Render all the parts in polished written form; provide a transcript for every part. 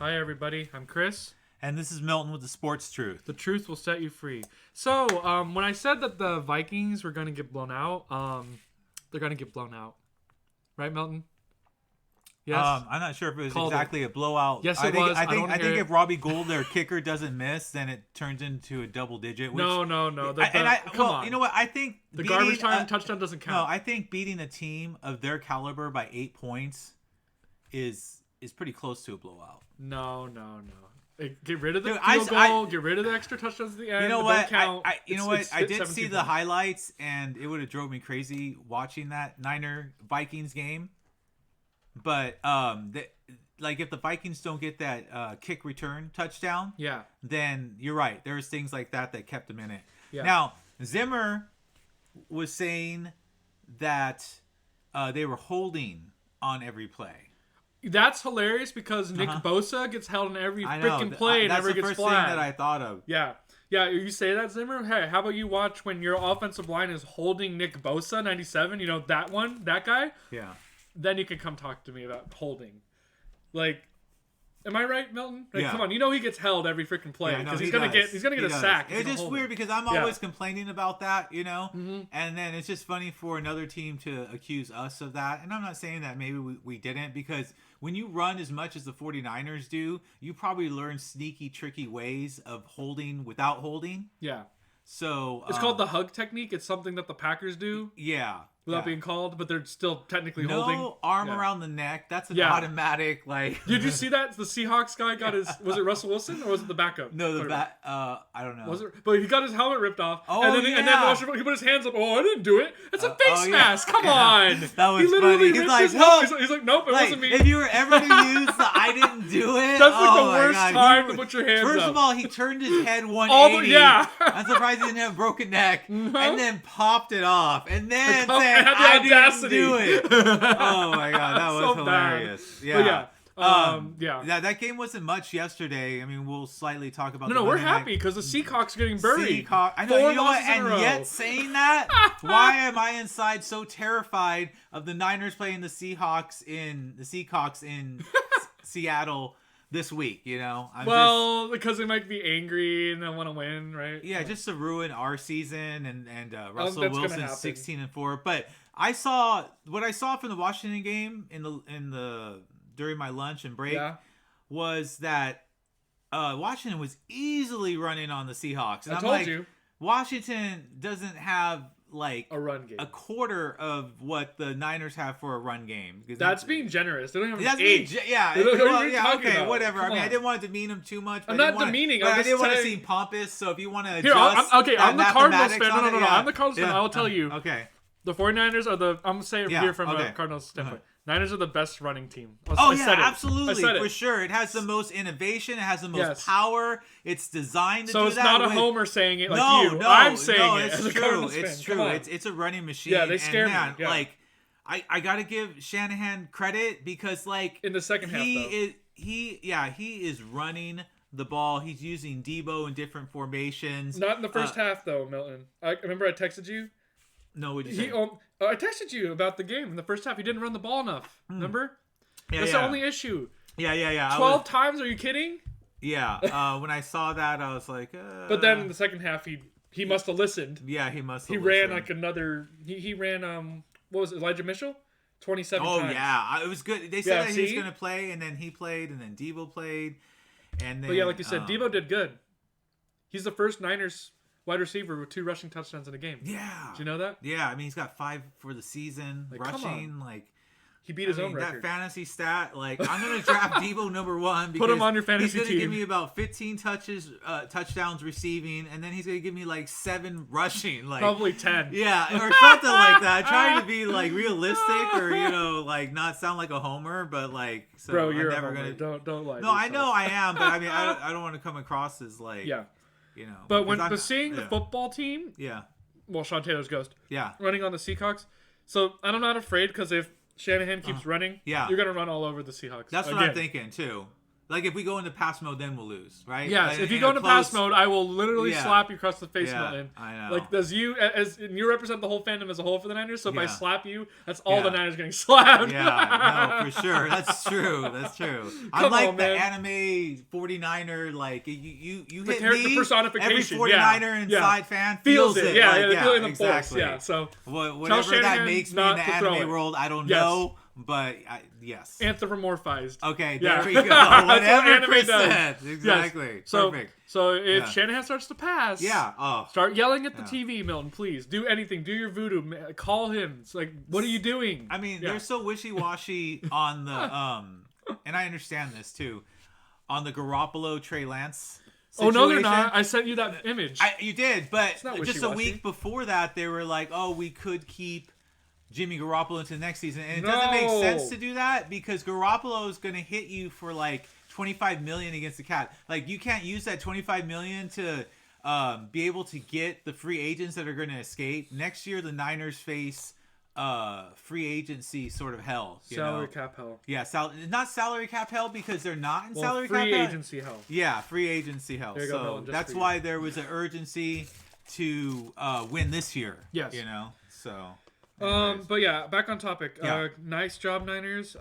Hi, everybody. I'm Chris. And this is Milton with the Sports Truth. The truth will set you free. So, when I said that the Vikings were going to get blown out, they're going to get blown out. Right, Milton? Yes? I'm not sure if it was Called exactly a blowout. Yes, I it think, was. I think, I I don't think hear if Robbie Gould, their kicker, doesn't miss, then it turns into a double digit. Which, No. Come on. You know what? I think The garbage time touchdown doesn't count. No, I think beating a team of their caliber by 8 points is pretty close to a blowout. No. Get rid of the Dude, field goal. Get rid of the extra touchdowns at the end. You know Don't what? count. I did see 17 the points. highlights, and it would have drove me crazy watching that Niner Vikings game. But if the Vikings don't get that kick return touchdown, Yeah. then you're right. There's things like that kept them in it. Yeah. Now Zimmer was saying that they were holding on every play. That's hilarious because Nick Bosa gets held in every I know. freaking play and That's never the gets first flagged. thing that I thought of. Yeah, you say that, Zimmer? Hey, how about you watch when your offensive line is holding Nick Bosa, 97, you know, that guy? Yeah. Then you can come talk to me about holding. Like, am I right, Milton? Like, Yeah. Come on, you know he gets held every freaking play because he's gonna get a does. sack. It's just weird because I'm always complaining about that, you know, Mm-hmm. and then it's just funny for another team to accuse us of that. And I'm not saying that maybe we didn't, because when you run as much as the 49ers do, you probably learn sneaky, tricky ways of holding without holding. Yeah. So It's called the hug technique. It's something that the Packers do without being called, but they're still technically holding. No arm Yeah. around the neck. That's an Yeah. automatic, like. Did you see that? The Seahawks guy got his. Was it Russell Wilson or was it the backup? No, the quarterback? back. I don't know. Was it? But he got his helmet ripped off. Oh, and then yeah. he put his hands up. Oh, I didn't do it. It's a face yeah. mask. Come on. That was he literally funny. He's ripped like, his "Whoa." helmet. He's like, nope, it Like, wasn't me. if you were ever to use the "I didn't do it," That's like the my worst God. time to put your hands First up. of all, he turned his head 180. yeah. I'm surprised he didn't have a broken neck, and then popped it off, and then Come- said, had the "I didn't audacity." do it." Oh my God, that was So hilarious. bad. Yeah. But yeah. That game wasn't much yesterday. I mean, we'll slightly talk about. No, we're happy because the Seahawks are getting buried. I know. 4 You know what? losses in a And row. yet, saying that, why am I inside so terrified of the Niners playing the Seahawks in Seattle this week? You know, Because they might be angry and they want to win, right? just to ruin our season and Russell that's gonna Wilson's happen. 16-4. But what I saw from the Washington game in the during my lunch and break was that Washington was easily running on the Seahawks. And I I'm told like, you. Washington doesn't have like A run game. a quarter of what the Niners have for a run game. That's being generous. They don't have That's eight. yeah. What are you Well, yeah, talking okay, about? whatever. Come I mean, I on. didn't want to demean him too much. But I'm I not didn't wanna- demeaning, But I'm I just didn't want to saying- seem pompous. So if you want to Here, adjust, I'm the Cardinals fan. mathematics on No. it, I'm the Cardinals fan. yeah. I will tell you. Okay. The 49ers are I'm going to say it here from okay. a Cardinals standpoint. Niners are the best running team. Oh I yeah, said it. absolutely, I said for it. sure. It has the most innovation. It has the most Yes. power. It's designed to So do it's that. not a with- homer saying it like no, you. no, I'm saying no, it it's as a true. Cardinals It's fan. true. Come on. It's a running machine. Yeah, they scare and me, man, yeah. Like, I gotta give Shanahan credit because like In the second half, though. he is running the ball. He's using Debo in different formations. Not in the first half, though, Milton. I remember I texted you. No, what'd you say? I texted you about the game in the first half. He didn't run the ball enough. Remember? Yeah, That's yeah. the only issue. Yeah. 12 times? Are you kidding? Yeah. When I saw that, I was like. But then in the second half, he must have listened. Yeah, he must. He Have ran listened. like another. He ran what was it, Elijah Mitchell? 27 Oh times. yeah, it was good. They said Yeah, that he was see? going to play, and then he played, and then Debo played, and then. But yeah, like you said, Debo did good. He's the first Niners wide receiver with 2 rushing touchdowns in a game. Yeah. Did you know that? Yeah, I mean he's got 5 for the season Like, come rushing. Like He beat his I own mean, record. that fantasy stat. Like I'm going to draft Debo number 1 because Put him on your fantasy he's going to team. give me about 15 touchdowns receiving, and then he's going to give me like 7 rushing. Like Probably 10. Yeah, or something like that. Trying to be like realistic, or like not sound like a homer, but like. So Bro, I'm you're never a homer. gonna. Don't lie. to No, I yourself. know I am, but I mean I don't want to come across as like. Yeah. You know. But when because seeing the football team, Yeah. well, Sean Taylor's ghost, Yeah. running on the Seahawks, so I'm not afraid because if Shanahan keeps running, yeah. you're gonna run all over the Seahawks. That's what again. I'm thinking too. Like if we go into pass mode, then we'll lose, right? Yes, Like, if you in go a into pass close- mode, I will literally Yeah. slap you across the face, Yeah, Milton. I know. Like, and you represent the whole fandom as a whole for the Niners, so if I Yeah. slap you, that's all Yeah. the Niners getting slapped. Yeah, no, for sure. That's true. That's true. I'm Come like on, the man. anime 49er, like you The hit character me, personification, every yeah. 49er Yeah. inside fan Feels it, yeah, like, yeah, they're feeling the exactly. force, yeah. So, Whatever that Shanahan makes me in not the to throw anime it. world, I don't Yes. know, but yes. anthropomorphized. Okay, Yeah. there we go. That's what Whatever anime Chris does. said. Exactly. Yes. So, Perfect. So if Yeah. Shanahan starts to pass, Yeah. Oh. start yelling at the Yeah. TV, Milton. Please do anything. Do your voodoo. Call him. It's like, what are you doing? I mean, Yeah. they're so wishy-washy on the and I understand this too, on the Garoppolo Trey Lance Oh no, they're situation. not. I sent you that image. You did, but not just a wishy-washy. week before that, they were like, "Oh, we could keep Jimmy Garoppolo into the next season," and it doesn't make sense to do that because Garoppolo is going to hit you for like $25 million against the cap. Like you can't use that $25 million to be able to get the free agents that are going to escape next year. The Niners face free agency sort of hell. Salary cap hell. Yeah, not salary cap hell because they're not in salary cap free hell. agency hell. Yeah, free agency hell. There you go, So Milton, just that's for you. why there was an urgency to win this year. Yes. You know. So. anyways. But yeah, back on topic. Yeah. Nice job, Niners.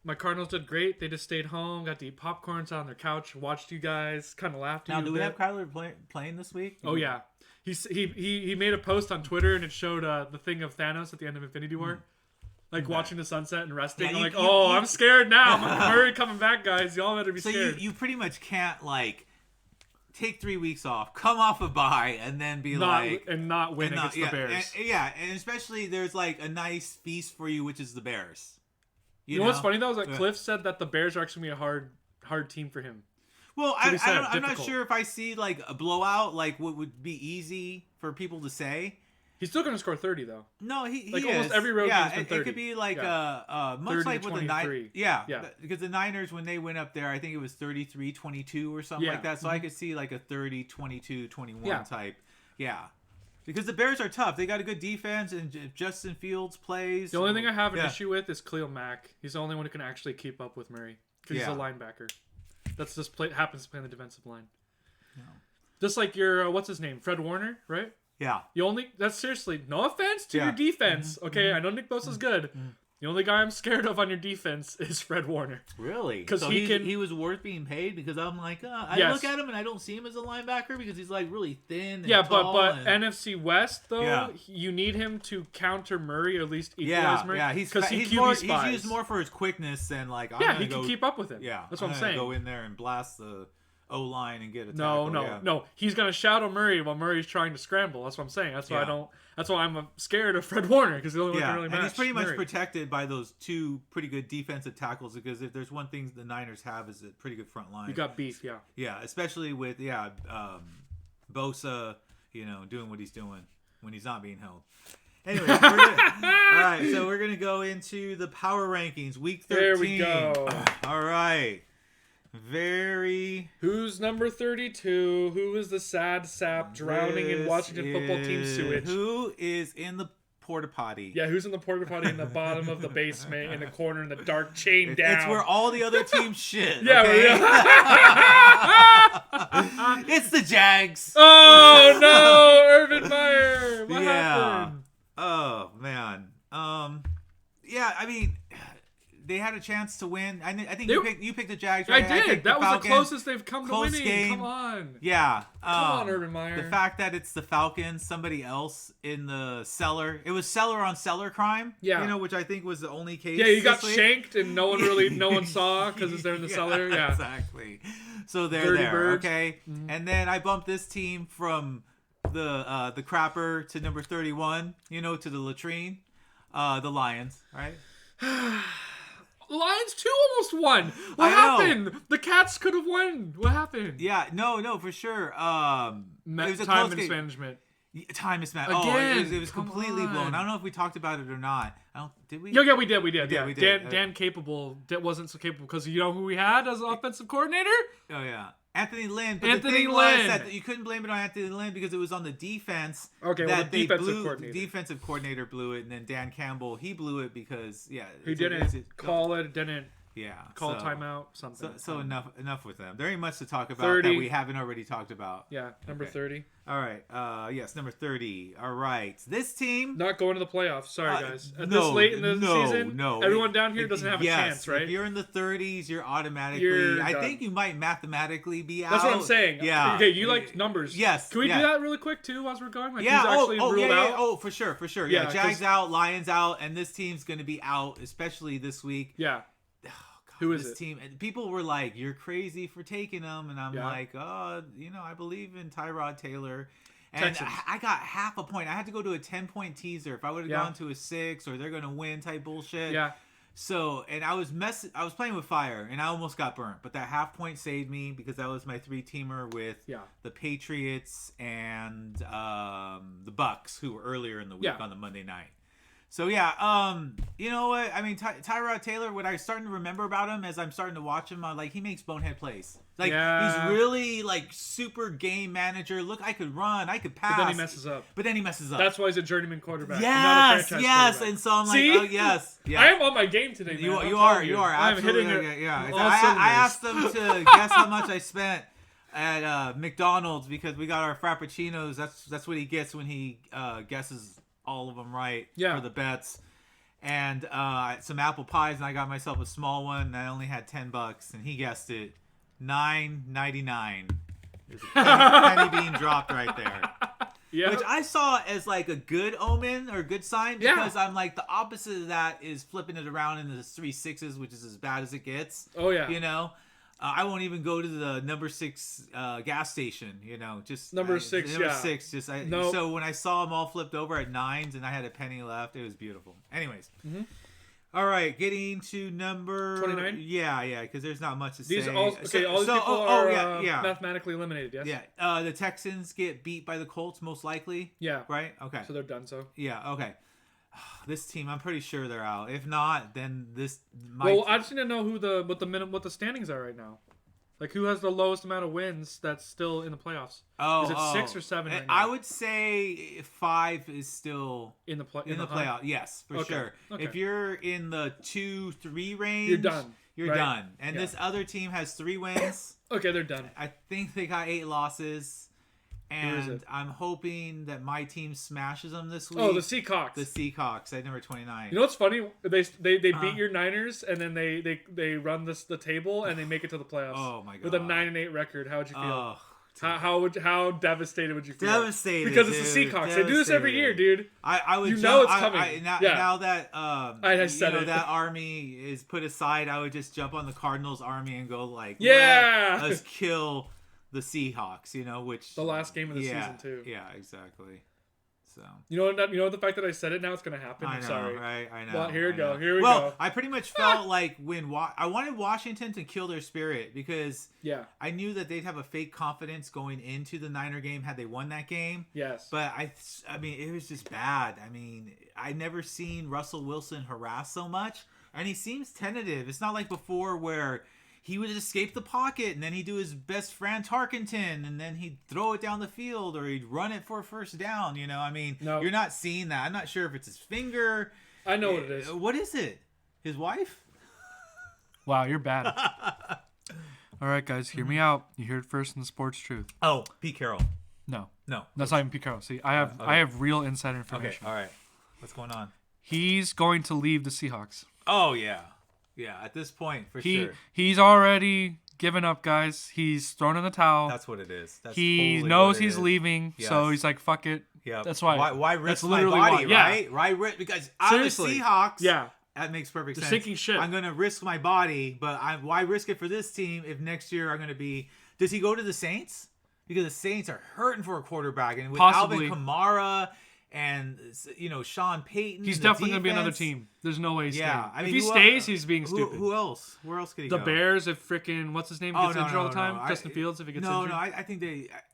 My Cardinals did great. They just stayed home, got to eat popcorn, sat on their couch, watched you guys, kind of laughed at Now, you. do a we bit. have Kyler playing this week? Oh yeah, he made a post on Twitter and it showed the thing of Thanos at the end of Infinity War, like watching the sunset and resting. Yeah, I'm you- like, you- oh, you- I'm scared now. Murray coming back, guys. Y'all better be So scared. you pretty much can't like take 3 weeks off, come off a bye, and then be not like. not win and not- against yeah, the Bears. and especially there's like a nice feast for you, which is the Bears. You know what's funny though is that Yeah. Cliff said that the Bears are actually gonna be a hard team for him. Well, what he said, I'm not difficult. sure if I see like a blowout, like what would be easy for people to say. He's still gonna score 30 though. No, he Like, is. almost every road yeah, game's been it 30. could be like Yeah. much 30 like to with the 23. Niners. Yeah, Yeah. because the Niners when they went up there, I think it was 33-22 or something Yeah. like that. So I could see like a 30-22-21 Yeah. type. Yeah. Because the Bears are tough. They got a good defense, and if Justin Fields plays. The only thing I have an Yeah. issue with is Khalil Mack. He's the only one who can actually keep up with Murray because he's Yeah. a linebacker. That's just happens to play on the defensive line. Just like your what's his name, Fred Warner, right? Yeah. That's seriously no offense to Yeah. your defense. Okay, I know Nick Bosa's good. The only guy I'm scared of on your defense is Fred Warner. Really? 'Cause so he was worth being paid because I'm like, I Yes. look at him and I don't see him as a linebacker because he's like really thin. And Yeah, tall but and... NFC West though, Yeah. you need him to counter Murray or at least equalize yeah, Murray. yeah, he's because he he's QB more spies. he's used more for his quickness than like I'm Yeah, gonna he can go, keep up with him. Yeah, that's what I'm gonna saying. Go in there and blast the O line and get a No, tackle. no, yeah. no. He's gonna shadow Murray while Murray's trying to scramble. That's what I'm saying. That's why I Yeah. don't. That's why I'm scared of Fred Warner because the only one Yeah, can really match. and he's pretty much Murray. protected by those two pretty good defensive tackles because if there's one thing the Niners have is a pretty good front line. You got beef, yeah. Yeah, especially with Bosa, doing what he's doing when he's not being held. Anyways, all right, so we're gonna go into the power rankings, week 13. There we go. All right, Who's number 32? Who is the sad sap drowning in This Washington football team is- sewage? Who is in the porta potty? Yeah, who's in the porta potty in the bottom of the basement in the corner in the dark, chained down? It's where all the other teams shit. Yeah, okay? yeah. It's the Jags. Oh no, Urban Meyer! What Yeah. happened? Oh man. Yeah, I mean, they had a chance to win. I think you picked the Jags. I Right? did. picked That was Falcons. the closest they've come to Close winning. game. Come on. Yeah. Come on, Urban Meyer. The fact that it's the Falcons, somebody else in the cellar. It was cellar on cellar crime. Yeah. Which I think was the only case. Yeah, you got this week. shanked and no one saw because it's there in the cellar. Yeah. Exactly. So they're Dirty there. birds. Okay. And then I bumped this team from the crapper to number 31. To the latrine. The Lions. Right. Lions 2 almost won. What I know. happened? The Cats could have won. What happened? Yeah. No, for sure. It was a Time close game. mismanagement. Time is mad. Again, it was come completely blown. on. I don't know if we talked about it or not. Did we? Yeah, we did. We did. Yeah, Yeah, we did. Dan capable. Wasn't so capable because you know who we had as offensive coordinator? Oh yeah, Anthony Lynn. But Anthony the thing Lynn. was that you couldn't blame it on Anthony Lynn because it was on the defense. Okay, well, that the defensive blew, coordinator. The defensive coordinator blew it, and then Dan Campbell he blew it because He didn't call it. Didn't Yeah. Call timeout, something. So enough with them. There ain't much to talk about 30. that we haven't already talked about. Yeah, number Okay. 30. All right. Yes, number 30. All right. This team. Not going to the playoffs. Sorry, guys. At no, this late in the season, no. everyone down here doesn't have a Yes, chance, right? If you're in the 30s, you're automatically. You're I done. think you might mathematically be out. That's what I'm saying. Yeah. Okay, you like numbers. Yes. Can we yeah. do that really quick too, as we're going? Like, Yeah. who's actually ruled out? Oh, for sure. Yeah, Yeah. Jags 'cause- out, Lions out, and this team's going to be out, especially this week. Yeah. Oh, God, Who is this it? team? And people were like, "You're crazy for taking them," and I'm Yeah. like, "Oh, I believe in Tyrod Taylor." And Texans. I got half a point. I had to go to a 10-point teaser. If I would have Yeah. gone to a 6 or they're going to win type bullshit. Yeah. So, and I was playing with fire and I almost got burnt, but that half point saved me because that was my 3-teamer with Yeah. the Patriots and the Bucks, who were earlier in the week Yeah. on the Monday night. So yeah, you know what? I mean, Tyrod Taylor. What I'm starting to remember about him as I'm starting to watch him, I'm like, he makes bonehead plays. Like Yeah. he's really like super game manager. Look, I could run, I could pass. But then he messes up. That's That's why he's a journeyman quarterback. yes, not a franchise yes. quarterback. And so I'm like, See? oh yes, yeah. I am on my game today, man. You I'm are. telling You are. I'm Absolutely. hitting it. Yeah. all I cylinders. asked them to guess how much I spent at McDonald's because we got our frappuccinos. That's what he gets when he guesses all of them right Yeah. for the bets. And some apple pies, and I got myself a small one. And I only had $10, and he guessed it $9.99. There's a penny being dropped right there. Yeah. Which I saw as like a good omen or good sign Yeah. because I'm like the opposite of that is flipping it around into the 3 6s, which is as bad as it gets. Oh, yeah. You know, I won't even go to the number 6 gas station. Just Number 6, Number yeah. 6. Nope. So when I saw them all flipped over at 9s and I had a penny left, it was beautiful. Anyways. Mhm. All right, getting to number 29? Yeah, because there's not much to These say. all these people are yeah. mathematically eliminated. Yes. Yeah, the Texans get beat by the Colts most likely. Yeah. Right? Okay. So they're done. So. Yeah, okay. This team, I'm pretty sure they're out. If not, then this Well, I just need to know what the standings are right now. Like, who has the lowest amount of wins that's still in the playoffs? Is it 6 or 7 right now? I would say 5 is still in the in the hunt? playoff. Yes, for Okay, sure. okay. If you're in the 2-3 range, You're done, You're right? done. And Yeah. this other team has 3 wins. Okay, they're done. I think they got 8 losses. is And it? I'm hoping that my team smashes them this week. Oh, the Seahawks. The Seahawks at number 29. You know what's funny? They beat your Niners, and then they run the table, and they make it to the playoffs. Oh my god! With a 9-8 record, how would you feel? Oh, How devastated would you feel? Devastated, because it's the dude. Seahawks. They do this every year, dude. I would. You know jump, it's coming. now, Yeah. now that I said it. that army is put aside, I would just jump on the Cardinals army and go like, Yeah! let's kill the Seahawks. Which The last game of the season too. Yeah, exactly. So You know the fact that I said it now, it's gonna happen. I I'm know, sorry. right? I know. Well, here we I go. know. Here we well, go. I pretty much felt like when I wanted Washington to kill their spirit because Yeah. I knew that they'd have a fake confidence going into the Niner game had they won that game. Yes. But I mean, it was just bad. I mean, I never seen Russell Wilson harass so much, and he seems tentative. It's not like before where he would escape the pocket and then he'd do his best Fran Tarkenton and then he'd throw it down the field or he'd run it for a first down. I mean, No. You're not seeing that. I'm not sure if it's his finger. I know what it is. What is it? His wife? Wow, you're bad. All right, guys, hear me out. You heard it first in the Sports Truth. Oh, Pete Carroll. No, No. that's not even Pete Carroll. See, I have real insider information. Okay. All right. What's going on? He's going to leave the Seahawks. Oh yeah. Yeah. At this point, for sure. He's already given up, guys. He's thrown in the towel. That's what it is. That's He totally knows what it he's is. leaving, so Yes. he's like, "Fuck it." Yeah. That's why. Why risk That's my literally body, why. Yeah. right? Why risk? Because I'm the Seriously. Seahawks. Yeah. That makes perfect The sense. sinking ship. I'm gonna risk my body, but why risk it for this team if next year I'm gonna be? Does he go to the Saints? Because the Saints are hurting for a quarterback, and with Possibly. Alvin Kamara and Sean Payton, He's and the definitely going to be another defense- team. There's no way he's Yeah, staying. I mean, if he who stays, else- he's being stupid. Who else? Where else could he The go? Bears, if freaking what's his name gets injured all the time, no. Justin Fields, if he gets no, injured. No, I think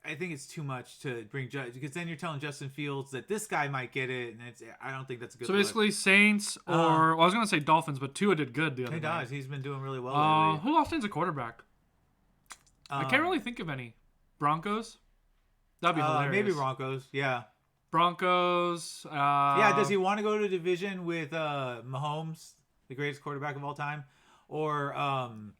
I think it's too much to bring because then you're telling Justin Fields that this guy might get it, and I don't think that's a good. So look. basically, Saints or well, I was gonna say Dolphins, but Tua did good the other He night. does. He's been doing really well lately. Who else needs a quarterback? I can't really think of any. Broncos. That'd be hilarious. Maybe Broncos. Yeah. Broncos. Yeah. Does he want to go to a division with Mahomes, the greatest quarterback of all time, or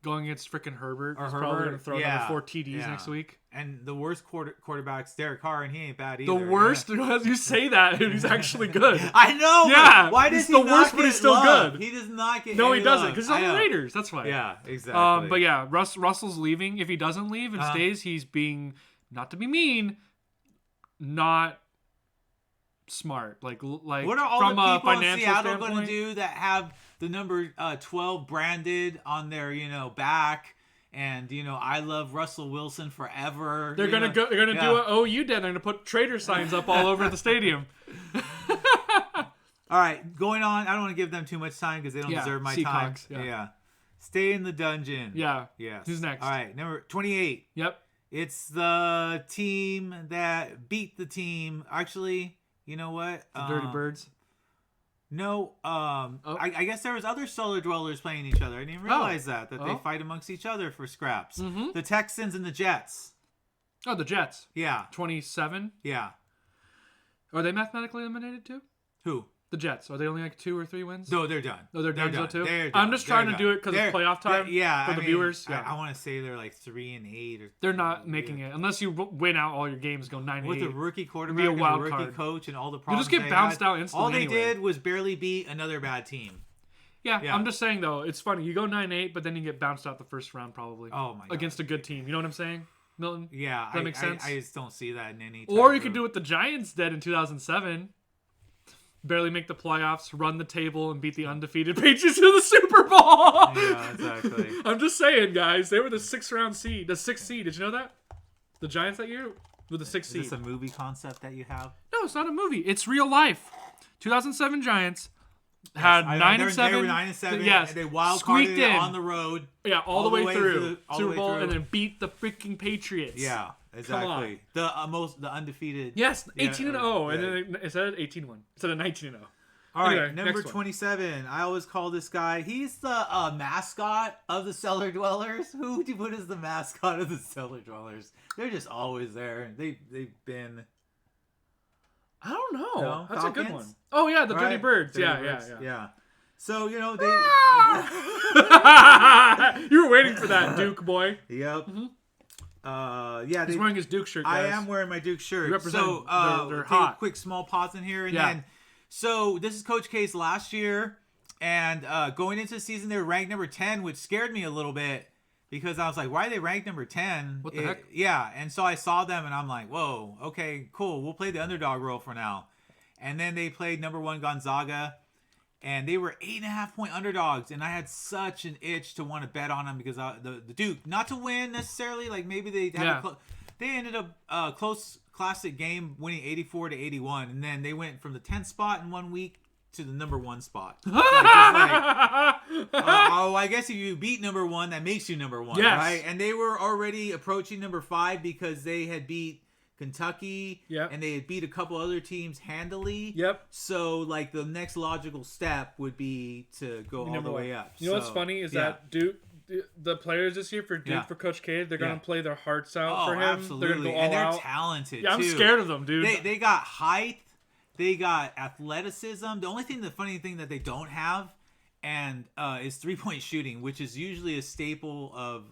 Going against freaking Herbert. Or He's probably Herbert, going to throw yeah, another 4 TDs yeah. next week. and the worst quarterback's Derek Carr, and he ain't bad either. The worst, as you say that, he's actually good. I know. Yeah, Why does he's he the not worst, but get he's still love? good. He does not get. No, any he doesn't, love. because he's on I the know. Raiders. That's why. Yeah, exactly. But yeah, Russell's leaving. If he doesn't leave and stays, he's being, not to be mean, not smart. Like what are all from the a people in financial Seattle going standpoint. to do that have the number 12 branded on their back? And I love Russell Wilson forever. They're gonna go. They're gonna do what OU did. They're gonna put trader signs up all over the stadium. All right, going on. I don't want to give them too much time because they don't deserve my time. Seahawks, yeah. Stay in the dungeon. Yeah. Yes. Who's next? All right, number 28. Yep. It's the team that beat the team. Actually, you know what? The Dirty Birds. No. I guess there was other cellar dwellers playing each other. I didn't realize that they fight amongst each other for scraps. Mm-hmm. The Texans and the Jets. Oh, the Jets. Yeah. 27. Yeah. Are they mathematically eliminated too? Who? The Jets. Are they only like 2 or 3 wins? No, they're done. Oh, they're done too? They're I'm done. just trying They're to do it because done. it's playoff time for the viewers. Yeah. I want to say they're like 3-8 or. They're not making it unless you win out all your games, go 9-8. With a rookie quarterback, Be a and wild a rookie card. coach, and all the You'll problems just get they bounced had, out instantly. all they anyway. did was barely beat another bad team. Yeah, Yeah. I'm just saying though, it's funny. You go 9-8, but then you get bounced out the first round probably. Oh my god! Against a good team. You know what I'm saying, Milton? Yeah, that makes sense. I just don't see that in any. Or you could do what the Giants did in 2007. Barely make the playoffs, run the table, and beat the undefeated Patriots to the Super Bowl. Yeah, exactly. I'm just saying, guys. They were the 6th seed. Did you know that? The Giants that year were the 6th seed. Is this a movie concept that you have? No, it's not a movie. It's real life. 2007 Giants had 9-7. They were 9-7. Yes, And they wild squeaked carded in it on the road. Yeah, all the way through all the Super way Bowl, through. and then beat the freaking Patriots. Yeah, exactly. The undefeated. Yes, Yeah, 18-0, and yeah. then instead of 18-1, instead of 19-0. All right, Anyway, number next one. 27. I always call this guy. He's the mascot of the Cellar Dwellers. Who would you put as the mascot of the Cellar Dwellers? They're just always there. They've been. I don't know. No? That's a good Falcons? one. Oh yeah, the Dirty Right? Birds. Dirty Yeah, Birds. yeah. Yeah. So they. You were waiting for that, Duke boy. Yep. Mhm. Yeah. He's wearing his Duke shirt. I Guys. am wearing my Duke shirt. You represent So they're we'll take hot. a quick small pause in here, and Yeah. then. So this is Coach K's last year, and going into the season they were ranked number 10, which scared me a little bit because I was like, why are they ranked number 10? What the heck? Yeah, and so I saw them and I'm like, whoa, okay, cool. We'll play the underdog role for now. And then they played number 1 Gonzaga, and they were 8.5-point underdogs, and I had such an itch to want to bet on them because the Duke, not to win necessarily, like maybe they had they ended up close classic game winning 84-81, and then they went from the 10th spot in 1 week to the number 1 spot. I guess if you beat number 1, that makes you number 1, Yes. right? And they were already approaching number 5 because they had beat Kentucky, Yep. and they had beat a couple other teams handily. Yep. So, like, the next logical step would be to go all Number the one. way up. You know what's funny is that Duke, the players this year for Duke, Yeah. for Coach K, they're gonna Yeah. play their hearts out Oh, for him. absolutely. They're gonna go all and they're out. talented, Yeah, I'm too. scared of them, dude. They got height. They got athleticism. The funny thing that they don't have and is 3-point shooting, which is usually a staple of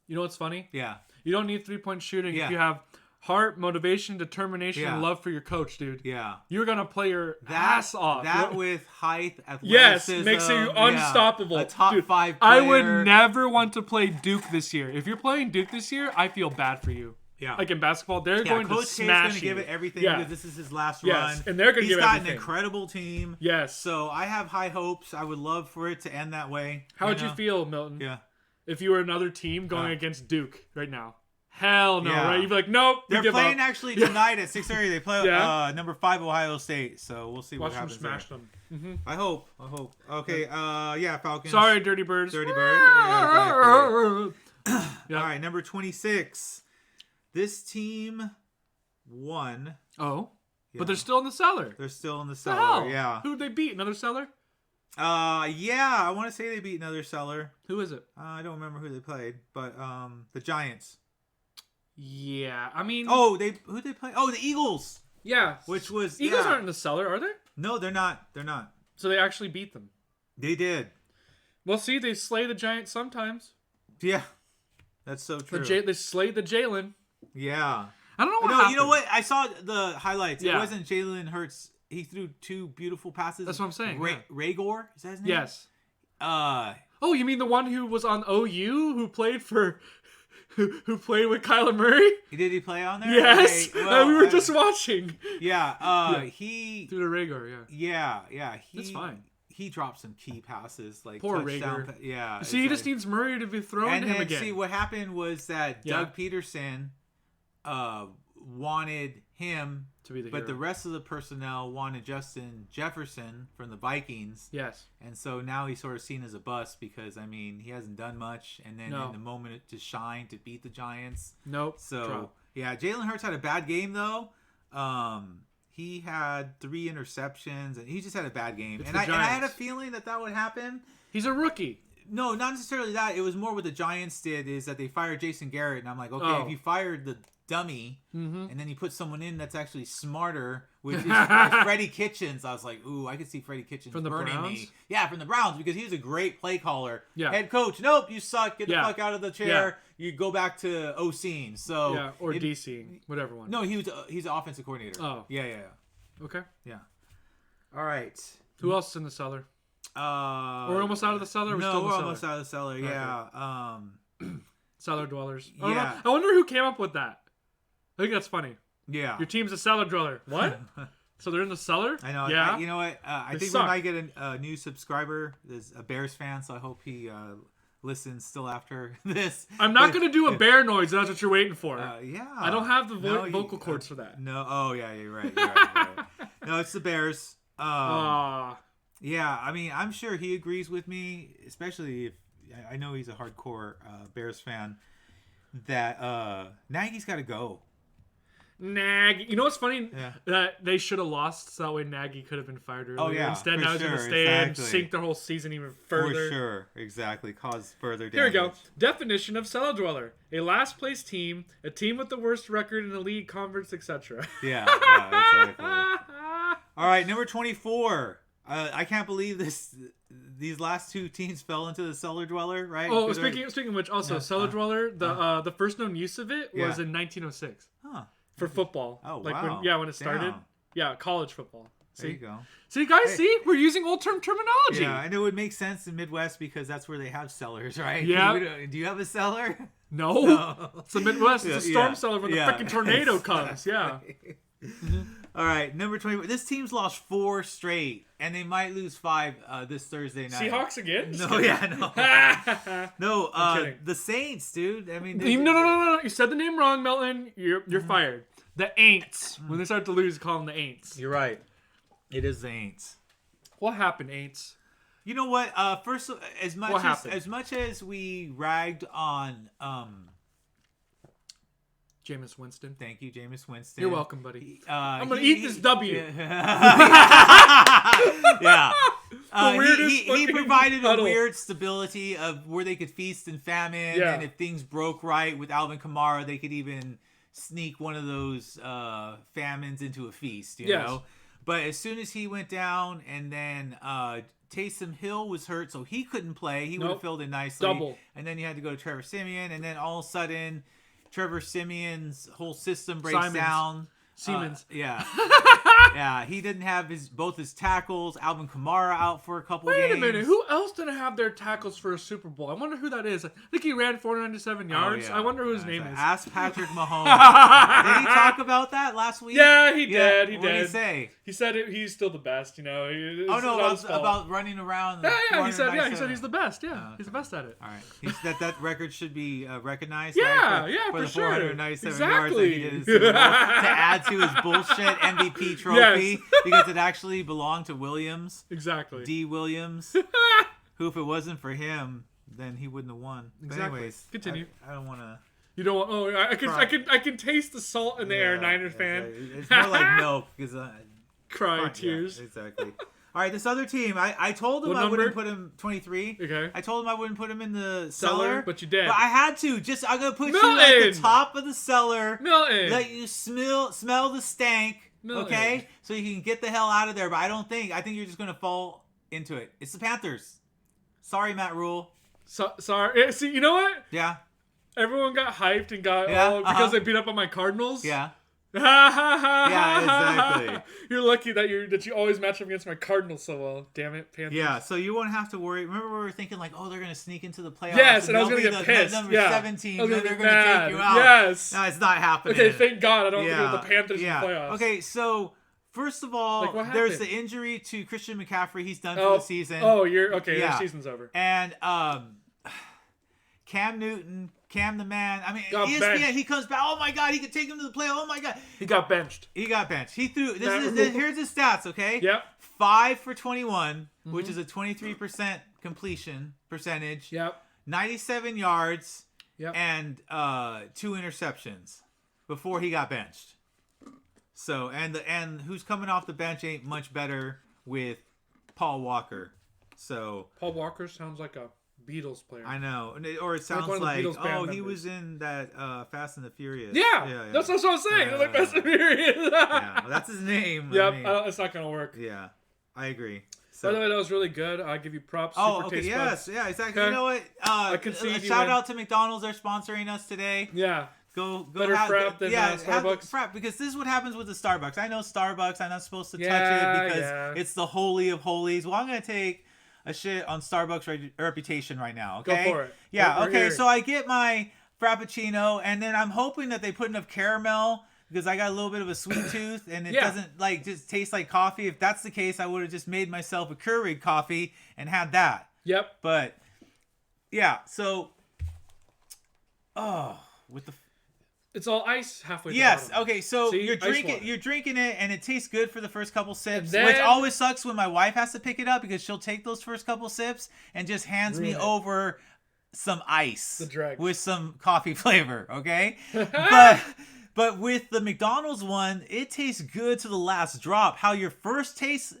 You know what's funny? yeah. You don't need 3-point shooting Yeah. if you have heart, motivation, determination, Yeah. and love for your coach, dude. Yeah. You're gonna play your ass off. That with height, Yes, athleticism. makes you yeah, unstoppable. a top Dude, 5 player. I would never want to play Duke this year. If you're playing Duke this year, I feel bad for you. Yeah. Like in basketball, they're going Coach to K's smash going to give you. it everything Yeah. because this is his last Yes, run. and they're gonna He's give got everything. an incredible team. Yes. So I have high hopes. I would love for it to end that way. How would you know? feel, Milton? Yeah. If you were another team going against Duke right now? Hell no, right? You'd be like, nope. we They're give playing up. actually tonight at 6:30. They play Yeah. number 5 Ohio State. So we'll see Watch what them happens smash there. them. I hope. Okay. Yeah. Falcons. Sorry, Dirty Birds. Dirty Bird. Yeah, exactly. Yeah. All right. Number 26. This team won. Oh, Yeah. but they're still in the cellar. They're still in the What the cellar. hell? Yeah. Who'd they beat? Another cellar? Yeah. I want to say they beat another cellar. Who is it? I don't remember who they played, but the Giants. Yeah, I mean, Who they play? Oh, the Eagles. yeah. Which was Eagles yeah. aren't in the cellar, are they? No, they're not. They're not. So they actually beat them. They did. Well, see, they slay the Giants sometimes. Yeah, that's so true. They slayed the Jalen. Yeah. I don't know what No, happened. you know what? I saw the highlights. Yeah. It wasn't Jalen Hurts. He threw 2 beautiful passes. That's what I'm saying. Ragor, is that his name? Yes. Uh, Oh, you mean the one who was on OU who played for, who played with Kyler Murray? did he play on there? Yes. Okay, well, we were just watching. Yeah. He. Through the Ragor, yeah. Yeah. That's fine. He dropped some key passes, like Poor touchdown. Ragor. Yeah. See, he just needs Murray to be thrown And to him then again. see what happened was that Yeah. Doug Peterson wanted him, to be the but hero. the rest of the personnel wanted Justin Jefferson from the Vikings. Yes. And so now he's sort of seen as a bust because, I mean, he hasn't done much. And then No. in the moment to shine to beat the Giants. Nope. So, Drop. yeah, Jalen Hurts had a bad game, though. He had 3 interceptions, and he just had a bad game. It's And the I had a Giants. feeling that would happen. He's a rookie. No, not necessarily that. It was more what the Giants did is that they fired Jason Garrett. And I'm like, okay, Oh. if you fired the dummy Mm-hmm. and then you put someone in that's actually smarter, which is Freddie Kitchens. I was like, ooh, I could see Freddie Kitchens From the burning Browns? me. Yeah, from the Browns, because he was a great play caller. Yeah. Head coach, nope, you suck. Get the Yeah. fuck out of the chair. You go back to OCing. So Yeah, or DC, whatever one. No, he's an offensive coordinator. Oh. Yeah. Okay. All right. Who else is in the cellar? We're almost out of the cellar. We're no, still in we're the cellar? almost out of the cellar. Okay. Yeah. Cellar dwellers. Yeah. I wonder who came up with that. I think that's funny. Yeah. Your team's a cellar dweller. What? So they're in the cellar? I know. Yeah. You know what? I They think suck. we might get a new subscriber. There's a Bears fan, so I hope he listens still after this. I'm not But- going to do a bear noise. That's what you're waiting for. Yeah. I don't have the No, you- vocal cords for that. No. Oh, yeah. You're right. You're right. No, it's the Bears. Ah. Yeah. I mean, I'm sure he agrees with me, especially if I know he's a hardcore Bears fan. That Nagy's got to go. Nagy. You know what's funny? Yeah. That they should have lost, so that way Nagy could have been fired earlier. Oh, yeah, Instead, for now he's going to sure, stay and exactly. sink their whole season even further. For sure. Exactly. Cause further damage. Here we go. Definition of cellar dweller: a last place team, a team with the worst record in the league, conference, etc. Yeah. Exactly. All right, number 24. I can't believe these last 2 teams fell into the cellar dweller, right? Oh, 'Cause speaking of which, also Yeah, cellar dweller. The first known use of it was Yeah. in 1906 Huh. for football. Oh, like wow. when it started. Damn. Yeah, college football. There you See, go. see, guys, Hey. see, we're using old term terminology. Yeah, and it would make sense in Midwest because that's where they have cellars, right? Yeah. Do you have a cellar? No, No. it's the Midwest. It's a storm Yeah, cellar when yeah. the freaking tornado comes. Yeah. All right, number 24. This team's lost 4 straight, and they might lose 5 this Thursday night. Seahawks again? No, yeah, no. No, I'm kidding. the Saints, dude. I mean, No. You said the name wrong, Melton. You're fired. The Aints. When they start to lose, call them the Aints. You're right. It is the Saints. What happened, Aints? You know what? First, as What much happened? much as we ragged on, Jameis Winston. thank you, Jameis Winston. You're welcome, buddy. I'm gonna eat this W. Yeah. weirdest He fucking provided a huddle. weird stability of where they could feast and famine, Yeah. and if things broke right with Alvin Kamara, they could even sneak one of those famines into a feast, you Yes. know? But as soon as he went down, and then Taysom Hill was hurt, so he couldn't play. He would have Nope. filled in nicely. Double. And then you had to go to Trevor Siemian, and then all of a sudden, Trevor Siemian's whole system breaks Simons. down. Siemens. Yeah. Yeah, he didn't have both his tackles. Alvin Kamara out for a couple Wait games. a minute. Who else didn't have their tackles for a Super Bowl? I wonder who that is. I think he ran 497 Oh, yards. yeah. I wonder who his Yeah, name so is. Ask Patrick Mahomes. Did he talk about that last week? Yeah, he did. He What did did. he say? He said he's still the best. You know. Oh no, about running around. Yeah. He said 497. he's the best. Yeah, Oh, he's the best at it. All right, that record should be recognized. Yeah, right? yeah, for for the sure. 497 yards that he did in Exactly. the Super Bowl, to add to his bullshit MVP trophy because it actually belonged to Williams, Exactly. D. Williams, who if it wasn't for him, then he wouldn't have won. But Exactly. anyways, Continue. I don't want to. You don't want. Oh, I can taste the salt in the air, Niners fan. It's more like milk because Cry yeah, tears. exactly. All right, this other team, I told him What I number? wouldn't put him 23. Okay. I told him I wouldn't put him in the Cellar, cellar, but you did. But I had to. I'm gonna put you at Milton! the top of the cellar. Milton. Let you smell the stank. Milton. Okay, so you can get the hell out of there. But I think you're just gonna fall into it. It's the Panthers. Sorry, Matt Rule. So, sorry. See, you know what? Yeah. Everyone got hyped and got Yeah, because they beat up on my Cardinals. Yeah. Yeah, exactly. You're lucky that you always match up against my Cardinals so well. Damn it, Panthers. Yeah, so you won't have to worry. Remember we were thinking like, oh, they're going to sneak into the playoffs. Yes, and I was they'll going to be get the pissed. number Yeah. 17, I was and gonna they're be going to mad. take you out. Yes. No, it's not happening. Okay, thank God I don't have to deal with the Panthers in the playoffs. Okay, so first of all, Like, what there's happened? the injury to Christian McCaffrey. He's done for the season. Oh, you're okay. Yeah. The season's over. And Cam Newton, Cam the man. I mean, Got ESPN, benched. he comes back. Oh my God, he could take him to the play. Oh my God, He got benched. he got benched. He threw. Matt Here's his stats. Okay. Yep. 5 for 21, Mm-hmm. which is a 23% completion percentage. Yep. 97 yards. Yep. And 2 interceptions before he got benched. So and who's coming off the bench ain't much better with Paul Walker. So Paul Walker sounds like a Beatles player. I know, or it sounds one of the like Beatles band he members. was in that Fast and the Furious. Yeah, that's what I was saying. Like Fast and Furious. Yeah, well, that's his name. Yep, I mean, it's not gonna work. yeah, I agree. By the So, way, that was really good. I give you props. oh, Super okay, taste yes, buds. yeah, exactly. Okay. You know what? I concede you Shout win. out to McDonald's. They're sponsoring us today. Yeah. Go Better have, frap than, have Starbucks? frap, because this is what happens with the Starbucks. I know Starbucks. I'm not supposed to touch Yeah, it because yeah. it's the holy of holies. Well, I'm gonna take a shit on Starbucks reputation right now. Go Okay. for it. Yeah. We're Okay. here. So I get my frappuccino, and then I'm hoping that they put enough caramel because I got a little bit of a sweet tooth, and it Yeah. doesn't like just taste like coffee. If that's the case, I would have just made myself a Keurig coffee and had that. Yep. But yeah. So with the It's all ice halfway. yes. To the bottom. Okay. So See? you're Ice drinking it, and it tastes good for the first couple sips, And which then- always sucks when my wife has to pick it up because she'll take those first couple sips and just hands me Ruin it. over some ice The dregs. with some coffee flavor. Okay, but with the McDonald's one, it tastes good to the last drop. How your first taste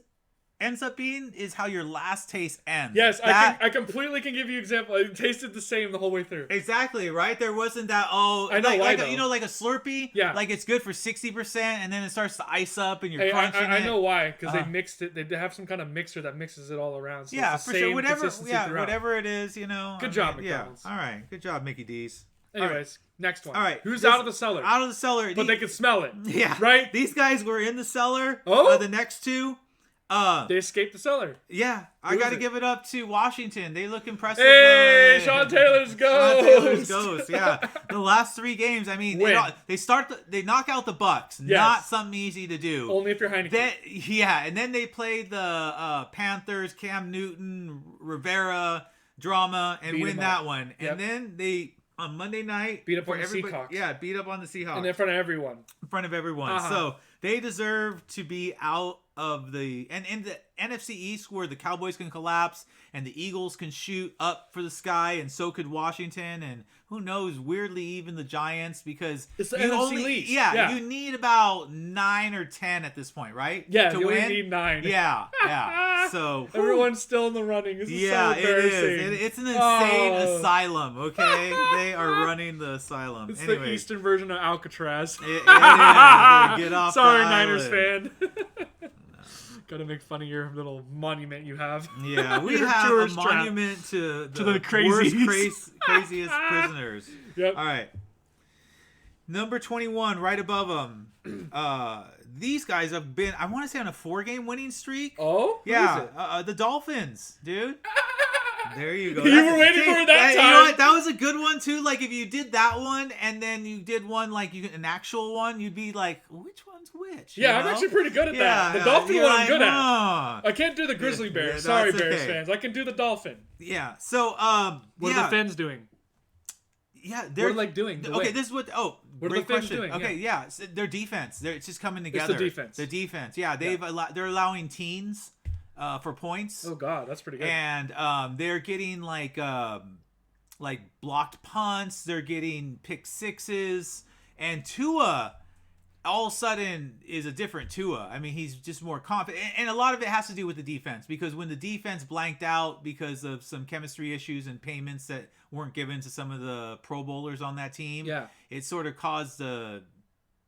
ends up being is how your last taste ends. Yes, That- I completely can give you example. It tasted the same the whole way through. Exactly, right? There wasn't that, I know why, like though. like a Slurpee? Yeah. Like it's good for 60% and then it starts to ice up and you're Hey, crunching I it. know why, because Uh-huh. they mixed it. They have some kind of mixer that mixes it all around. So Yeah, it's the for same sure. Whatever, consistency yeah, throughout. whatever it is, Good job, yeah. McDonald's. All right, good job, Mickey D's. Anyways, next one. All right, Who's this- out of the cellar? Out of the cellar. But they can smell it. yeah, Right? These guys were in the cellar. Oh? The next two. They escaped the cellar. Yeah, I Who got is to it? give it up to Washington. They look impressive. Hey, Sean Taylor's Sean ghost. Taylor's ghost. Yeah, the last 3 games. I mean, Win. they knock out the Bucks. Yes. Not something easy to do. Only if you're Heineken. Yeah, and then they played the Panthers, Cam Newton, Rivera drama, and Beat win 'em that up. one. Yep. And then they on Monday night Beat up for on the everybody- Seahawks. Yeah, beat up on the Seahawks and in front of everyone. in front of everyone. Uh-huh. So they deserve to be out of the and in the NFC East where the Cowboys can collapse and the Eagles can shoot up for the sky, and so could Washington, and who knows, weirdly even the Giants, because It's the you NFC only least. yeah, Yeah. you need about 9 or 10 at this point, right? Yeah, to you win. only need 9. Yeah. So Everyone's still in the running. This is yeah, so it embarrassing. is. It's an insane Oh. asylum. Okay, they are running the asylum. It's anyway, the Eastern version of Alcatraz. It is. Get off Sorry, the Niners island. fan. Gotta make fun of your little monument you have. Yeah, we Your have a tourist trap. monument to the, the worst, crazies. craziest prisoners. Yep. All right. Number 21, right above them. These guys have been, I want to say, on a 4-game winning streak. Oh? Who yeah, is it? the Dolphins, dude. There you go. You were waiting for it that You know time. what? That was a good one too. Like if you did that one and then you did one like an actual one, you'd be like, which one's which? You Yeah, I'm know? actually pretty good at Yeah, that. The Dolphin you're one I'm like, good at. "Huh." I can't do the Grizzly Yeah, Bears. yeah, Sorry, that's Bears okay. fans. I can do the Dolphin. Yeah. So What yeah, are the Fins doing? yeah, What they're are they like doing? okay. This is what. Oh, What are great the Fins question. doing? Okay, yeah, so their defense. It's just coming together. defense. The defense. Yeah, they're allowing teens for points, Oh, God. That's pretty good. and they're getting like blocked punts. They're getting pick sixes, and Tua all of a sudden is a different Tua. I mean, he's just more confident, and a lot of it has to do with the defense, because when the defense blanked out because of some chemistry issues and payments that weren't given to some of the Pro Bowlers on that team, Yeah. it sort of caused a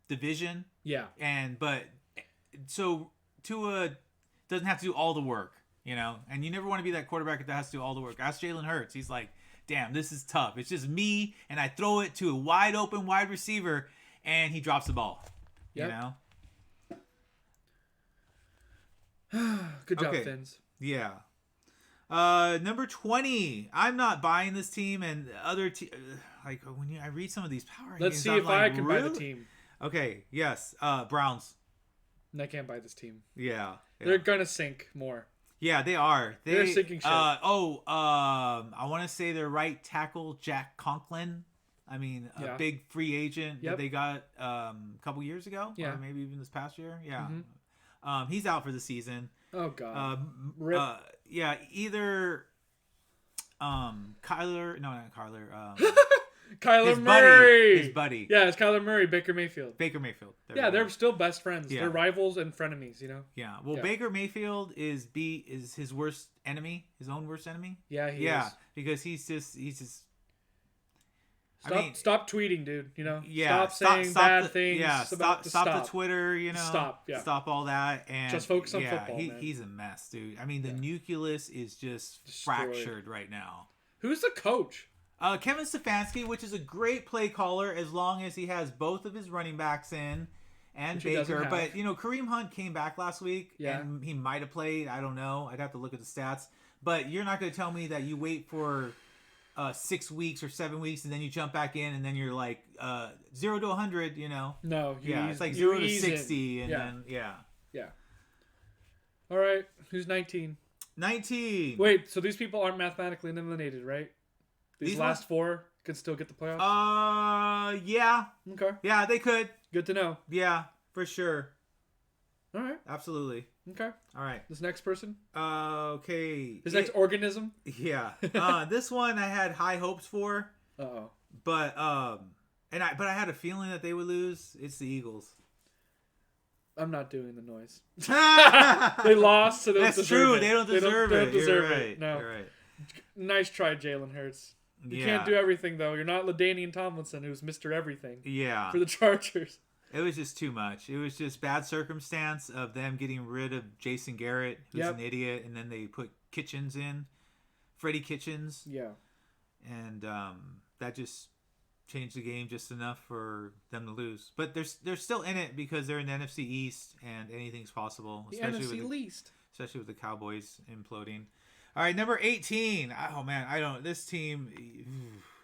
division. Yeah. So Tua doesn't have to do all the work. you know, and you never want to be that quarterback that has to do all the work. Ask Jalen Hurts. He's like, damn, this is tough. It's just me, and I throw it to a wide open wide receiver, and he drops the ball. Yep. You know? Good job, Okay. Fins. Yeah. Number 20. I'm not buying this team, and other like when I read some of these power Let's rankings, see I'm if I like, can buy the really? team. Okay. Yes. Browns. And I can't buy this team. Yeah. They're gonna sink more. Yeah, they are. They're sinking ship. I want to say their right tackle, Jack Conklin. I mean, a big free agent that they got a couple years ago, or maybe even this past year. Yeah. He's out for the season. Oh God. Rip. Yeah, either Kyler. No, not Kyler. Kyler his Murray. His buddy. Yeah, it's Kyler Murray, Baker Mayfield. Baker Mayfield. Yeah, they're still best friends. Yeah. They're rivals and frenemies, you know? Yeah. Well, Baker Mayfield is his worst enemy, his own worst enemy. Yeah, he is. Because he's just Stop tweeting, dude. You know, yeah, stop saying bad things. Yeah, stop the Twitter. You know, stop all that, and just focus on football. Man. He's a mess, dude. I mean, the nucleus is just destroyed. fractured right now. Who's the coach? Kevin Stefanski, which is a great play caller as long as he has both of his running backs in and Which Baker. But you know, Kareem Hunt came back last week, Yeah. and he might have played. I don't know. I'd have to look at the stats. But you're not going to tell me that you wait for 6 weeks or 7 weeks and then you jump back in and then you're like 0 to 100. You know? No. It's like 0 to 60, and then Yeah. All right. Who's 19? 19. Wait. So these people aren't mathematically eliminated, right? These last four could still get the playoffs. Yeah. Okay. Yeah, they could. Good to know. Yeah, for sure. All right. Absolutely. Okay. All right. This next person. Okay. This next organism. Yeah. This one I had high hopes for. Uh-oh. But I had a feeling that they would lose. It's the Eagles. I'm not doing the noise. That's They lost, so they don't deserve true. it. They don't deserve it. They don't deserve You're it. right. No. You're right. Nice try, Jalen Hurts. You Yeah. can't do everything, though. You're not LaDainian Tomlinson, who's Mr. Everything Yeah. for the Chargers. It was just too much. It was just bad circumstance of them getting rid of Jason Garrett, who's an idiot, and then they put Kitchens in, Freddie Kitchens. Yeah. And that just changed the game just enough for them to lose. But they're still in it because they're in the NFC East and anything's possible. The NFC least. Especially with the Cowboys imploding. All right, number 18. Oh, man, this team,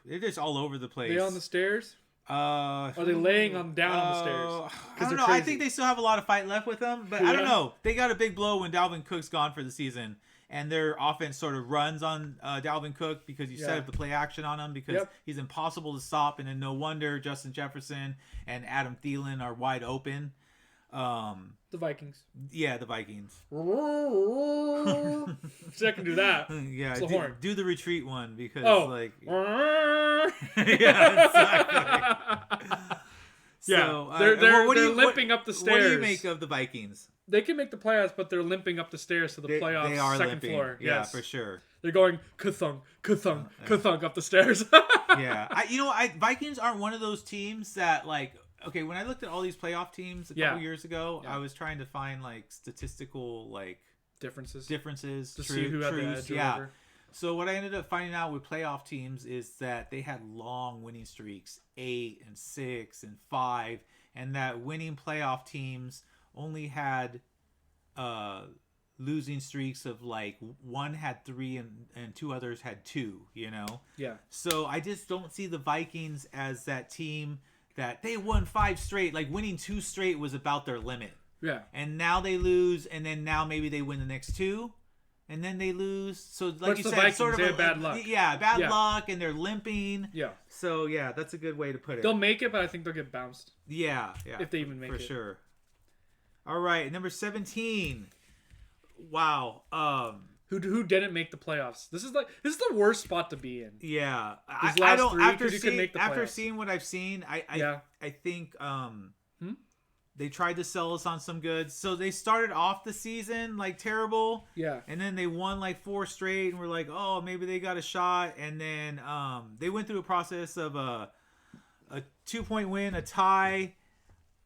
they're just all over the place. Are they on the stairs? Are they laying on the stairs? I don't know. I think they still have a lot of fight left with them, but I don't know. They got a big blow when Dalvin Cook's gone for the season, and their offense sort of runs on Dalvin Cook because you set up the play action on him because he's impossible to stop, and then no wonder Justin Jefferson and Adam Thielen are wide open. The Vikings. Yeah, the Vikings. See, I can do that. Yeah, it's the horn. Do the retreat one because yeah, exactly. So, they're limping up the stairs. What do you make of the Vikings? They can make the playoffs, but they're limping up the stairs to the playoffs. They are second limping. floor. Yeah, yes. for sure. They're going ka-thunk, ka-thunk, ka-thunk up the stairs. Yeah, Vikings aren't one of those teams that like. Okay, when I looked at all these playoff teams a couple years ago, I was trying to find like statistical like differences to see who had the edge. Yeah. So what I ended up finding out with playoff teams is that they had long winning streaks, 8 and 6 and 5, and that winning playoff teams only had losing streaks of like one had 3 and 2 others had 2. You know. Yeah. So I just don't see the Vikings as that team that they won 5 straight. Like winning 2 straight was about their limit. Yeah. And now they lose, and then now maybe they win the next 2, and then they lose. So like you said, Vikings, sort of they have bad luck. Yeah, bad luck, and they're limping. Yeah. So yeah, that's a good way to put it. They'll make it, but I think they'll get bounced. Yeah. If they even make it. For sure. All right, number 17. Wow. Who didn't make the playoffs? This is the worst spot to be in. Yeah, I don't. After seeing what I've seen, I think they tried to sell us on some goods. So they started off the season like terrible, and then they won like 4 straight, and we're like, oh, maybe they got a shot. And then they went through a process of a 2-point win, a tie,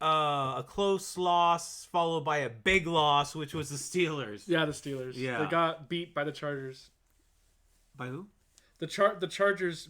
a close loss followed by a big loss, which was the Steelers. Yeah, the Steelers. Yeah. They got beat by the Chargers. By who? The Chargers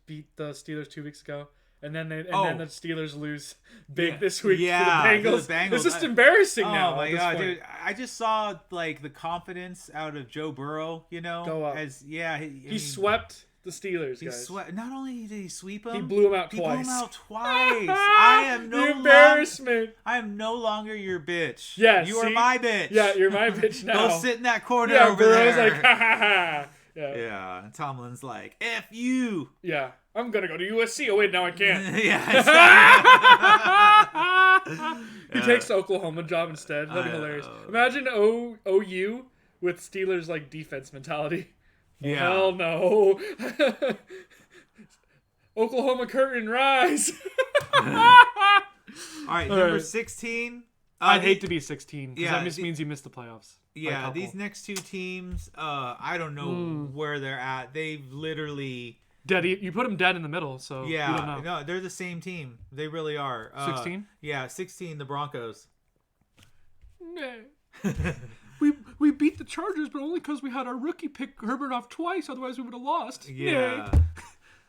beat the Steelers 2 weeks ago. And then then the Steelers lose big this week to the Bengals. It's just embarrassing now. Oh my god, dude! I just saw like the confidence out of Joe Burrow. You know, go up. He swept the Steelers. He swept. Not only did he sweep them, he blew them out twice. He blew them out twice. I am no embarrassment. I am no longer your bitch. Yeah, you are my bitch. Yeah, you're my bitch now. Go sit in that corner over Burrow's there. Like, ha ha ha. Yeah. And Tomlin's like, F you. Yeah. I'm going to go to USC. Oh, wait, now I can't. He takes the Oklahoma job instead. That'd be hilarious. Imagine OU with Steelers, like, defense mentality. Yeah. Hell no. Oklahoma curtain rise. All right, number 16. I'd hate to be 16 because that just means you missed the playoffs. Yeah, these next two teams, I don't know where they're at. They've literally... Dead. You put them dead in the middle, so you don't know. No, they're the same team. They really are. 16? Yeah, 16, the Broncos. we beat the Chargers, but only because we had our rookie pick Herbert off twice. Otherwise, we would have lost. Yeah.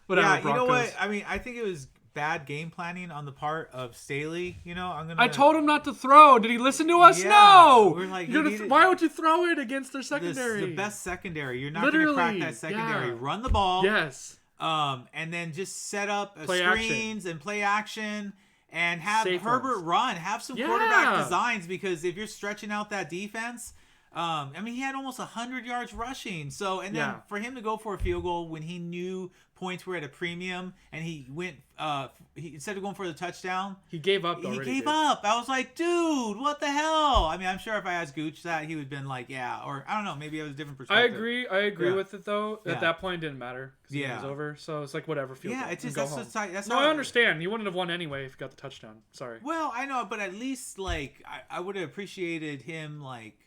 Whatever, yeah, Broncos. You know what? I mean, I think it was bad game planning on the part of Staley. You know, I told him not to throw. Did he listen to us? Yeah. No. We're like, why would you throw it against their secondary? The best secondary. You're not going to crack that secondary. Yeah. Run the ball. Yes. And then just set up screens and play action and have Safe Herbert run. Have some quarterback designs, because if you're stretching out that defense, I mean, he had almost 100 yards rushing. So, and then for him to go for a field goal when he knew points were at a premium, and he went, instead of going for the touchdown, he gave up. He gave up. I was like, dude, what the hell? I mean, I'm sure if I asked Gooch that, he would have been like, yeah, or I don't know, maybe it was a different perspective. I agree with it though. At that point, it didn't matter because it was over. So it's like whatever. Field goal. It's just that's no, I understand. He wouldn't have won anyway if he got the touchdown. Sorry. Well, I know, but at least like I would have appreciated him like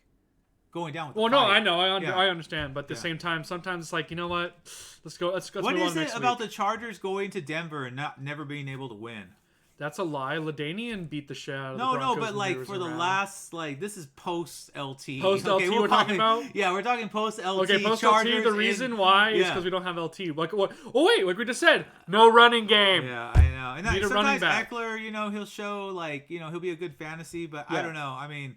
going down with the fight. No, I know. I understand. But at the same time, sometimes it's like, you know what? Let's go. Let's what move is on it about the Chargers going to Denver and never being able to win? That's a lie. LaDainian beat the shit out of the Broncos. No, but like for the last, like, this is post LT. Post LT we're talking about? Yeah, we're talking post LT. Okay, post LT. The reason why is because we don't have LT. Like, what? Oh wait, like we just said, no running game. Yeah, I know. And need a running back. Eckler, you know, he'll show like, you know, he'll be a good fantasy, but I don't know. I mean,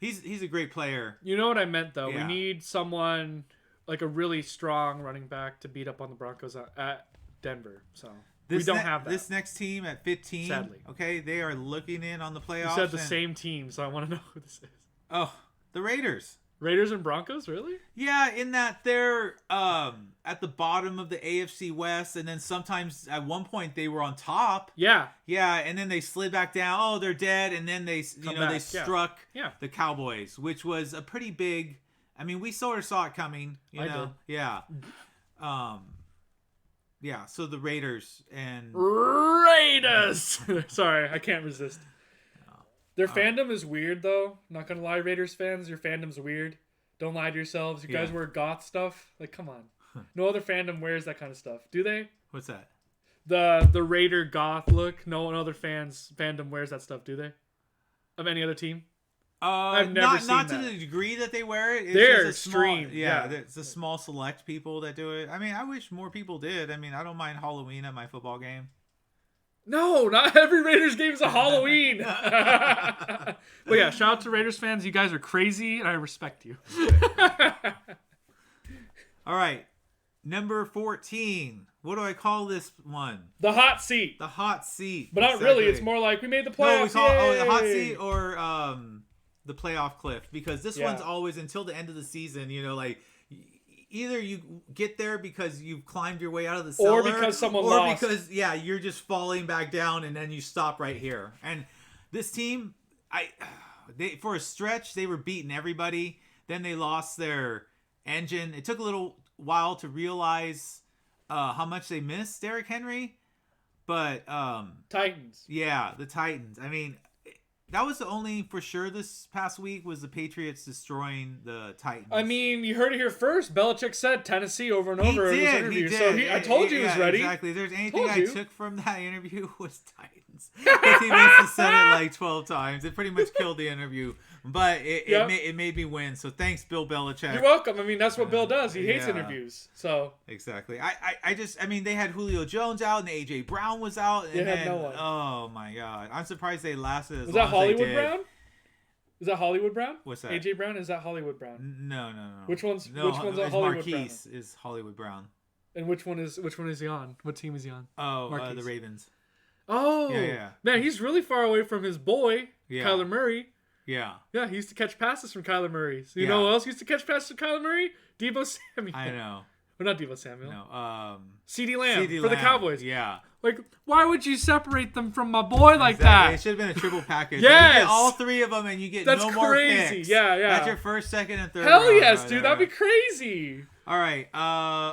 he's a great player. You know what I meant though. We need someone like a really strong running back to beat up on the Broncos at Denver. So. We don't have that. This next team at 15, sadly. Okay, they are looking in on the playoffs. You said the same team, so I want to know who this is. Oh, the Raiders. Raiders and Broncos, really? Yeah, in that they're at the bottom of the AFC West, and then sometimes at one point they were on top. Yeah. Yeah, and then they slid back down. Oh, they're dead, and then they struck the Cowboys, which was a pretty big. I mean, we sort of saw it coming. You know? Did. Yeah. Yeah, so the Raiders and... Raiders! Sorry, I can't resist. Their fandom is weird, though. Not gonna lie, Raiders fans, your fandom's weird. Don't lie to yourselves. You guys wear goth stuff. Like, come on. No other fandom wears that kind of stuff. Do they? What's that? The Raider goth look. No one other fandom wears that stuff, do they? Of any other team? I've never seen not that. to the degree that they wear it. It's They're just extreme. It's a small select people that do it. I mean, I wish more people did. I mean, I don't mind Halloween at my football game. No, not every Raiders game is a Halloween. But yeah, shout out to Raiders fans. You guys are crazy, and I respect you. All right, number 14. What do I call this one? The hot seat. The hot seat. But not really. It's more like we made the playoffs. No, we call the hot seat or the playoff cliff, because this one's always until the end of the season. You know, like either you get there because you've climbed your way out of the cellar, or because someone lost, or because you're just falling back down and then you stop right here. And this team, they for a stretch they were beating everybody. Then they lost their engine. It took a little while to realize how much they missed Derrick Henry, but Titans. Yeah, the Titans. I mean, that was the only for sure this past week was the Patriots destroying the Titans. I mean, you heard it here first. Belichick said Tennessee over and over in his interview. He did. So I told you he was ready. Exactly. If there's anything I took from that interview was Titans. Because he must have said it like 12 times. It pretty much killed the interview. But it made me win. So thanks, Bill Belichick. You're welcome. I mean, that's what Bill does. He hates interviews. So exactly. I mean, they had Julio Jones out and AJ Brown was out. They had no one. Oh my God. I'm surprised they lasted as was long that Hollywood as they did. Brown? Is that Hollywood Brown? What's that? AJ Brown? Is that Hollywood Brown? No. Which one's Hollywood Marquise Brown? is Hollywood Brown. And which one is he on? What team is he on? Oh, the Ravens. Oh, yeah. Man, he's really far away from his boy, Kyler Murray. Yeah. Yeah, he used to catch passes from Kyler Murray. So you know who else used to catch passes from Kyler Murray? Deebo Samuel. I know. Well, not Deebo Samuel. No. CeeDee Lamb for the Cowboys. Yeah. Like, why would you separate them from my boy like that? It should have been a triple package. Yes. You get all three of them and you get no more picks. Yeah. That's your first, second, and third. Hell yes, dude. That'd be crazy. All right.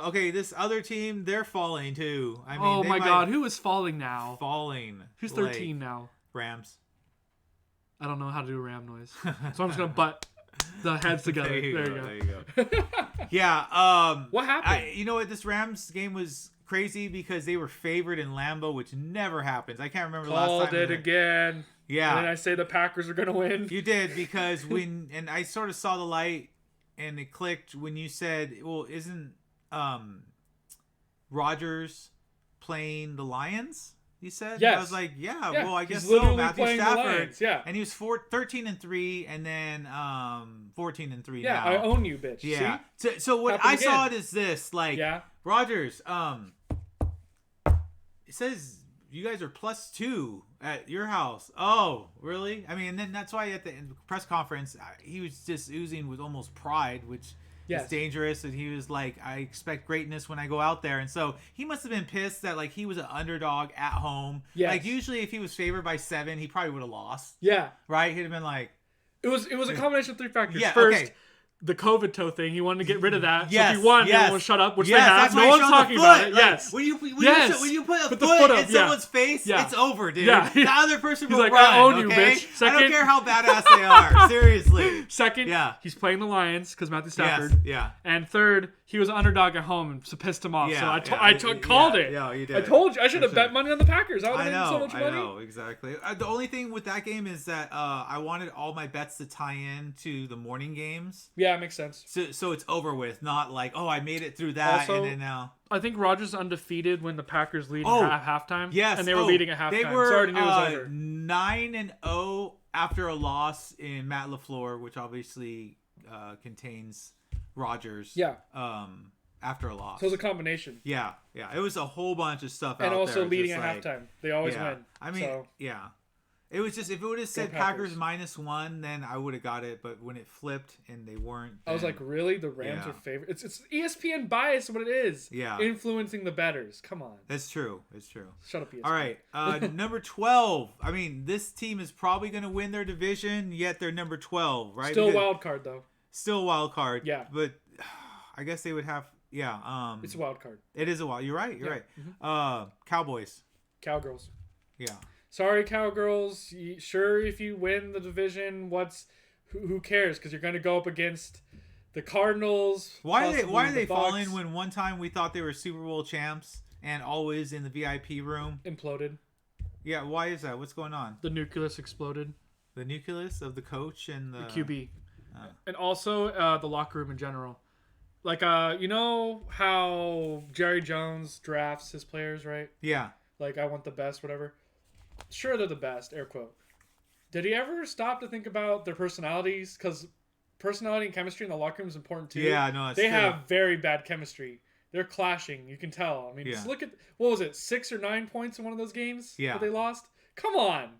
Okay, this other team, they're falling too. I mean, oh my God. Who is falling now? Falling. Who's 13 now? Rams. I don't know how to do a ram noise. So I'm just going to butt the heads together. There you go. Yeah. What happened? You know what? This Rams game was crazy because they were favored in Lambeau, which never happens. I can't remember the last time. Called it again. Yeah. And I say the Packers are going to win. You did because and I sort of saw the light and it clicked when you said, well, isn't Rodgers playing the Lions? You said? Yes. I was like, yeah. Well, I guess so. Matthew Stafford. Yeah. And he was 13-3 and then 14-3 yeah, now. I own you, bitch. Yeah. See? So what I saw it is this, like, Rodgers, it says you guys are +2 at your house. Oh, really? I mean, and then that's why at the press conference, he was just oozing with almost pride, which is dangerous. And he was like, I expect greatness when I go out there. And so he must have been pissed that, like, he was an underdog at home. Yes. Like, usually if he was favored by 7, he probably would have lost. Yeah. Right? He'd have been like... It was a combination of 3 factors. Yeah, First, the COVID toe thing. He wanted to get rid of that. Yes, so if he won, everyone would shut up, which they have. No one's talking about it. Like, yes. When you put a the foot up, in someone's face, it's over, dude. Yeah. The other person will like, run, I own you, okay? bitch. Second, I don't care how badass they are. Seriously. Second, he's playing the Lions because Matthew Stafford. Yes, yeah. And third, he was an underdog at home and so pissed him off. Yeah, so I called it. Yeah, you did. I told you. I should have bet money on the Packers. I would have made so much money. I know, exactly. The only thing with that game is that I wanted all my bets to tie in to the morning games. Yeah, it makes sense. So it's over with. Not like, oh, I made it through that also, and then now. I think Rodgers undefeated when the Packers lead at halftime. Yes. And they were leading at halftime. They were so I already knew it was over. 9-0 after a loss in Matt LaFleur, which obviously contains Rodgers. Yeah. After a loss. So it was a combination. Yeah. It was a whole bunch of stuff and out there. And also leading at halftime. They always win. I mean, It was just, if it would have said Packers -1, then I would have got it. But when it flipped and they weren't, I was like, really? The Rams are favored? It's ESPN bias, what it is. Yeah. Influencing the bettors. Come on. That's true. It's true. Shut up, ESPN. All right. Number 12. I mean, this team is probably going to win their division, yet they're number 12, right? Still wild card, though. Still wild card. Yeah. But I guess they would have, it's a wild card. It is a wild. You're right. You're right. Mm-hmm. Cowboys. Cowgirls. Yeah. Sorry, Cowgirls. Sure, if you win the division, who cares? Because you're going to go up against the Cardinals. Why are they falling when one time we thought they were Super Bowl champs and always in the VIP room? Imploded. Yeah, why is that? What's going on? The nucleus exploded. The nucleus of the coach and the QB. And also the locker room in general. Like, you know how Jerry Jones drafts his players, right? Yeah. Like, I want the best, whatever. Sure, they're the best, air quote. Did he ever stop to think about their personalities? Because personality and chemistry in the locker room is important too. Yeah, no, it's They true. have very bad chemistry. They're clashing. You can tell. I mean, just look at, what was it, 6 or 9 points in one of those games that they lost? Come on,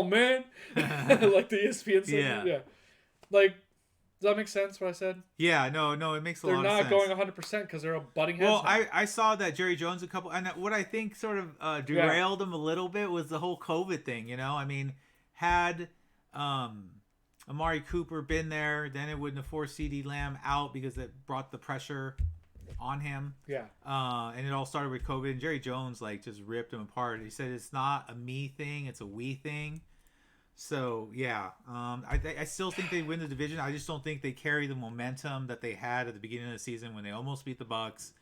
man. Like the ESPN said. Yeah. Like, does that make sense what I said? Yeah, no, it makes a lot of sense. They're not going 100% because they're a butting heads. Well, I saw that Jerry Jones and what I think sort of derailed him a little bit was the whole COVID thing, you know? I mean, had Amari Cooper been there, then it wouldn't have forced CeeDee Lamb out because it brought the pressure on him. Yeah. And it all started with COVID, and Jerry Jones, like, just ripped him apart. He said it's not a me thing, it's a we thing. So yeah, I still think they win the division. I just don't think they carry the momentum that they had at the beginning of the season when they almost beat the Bucks.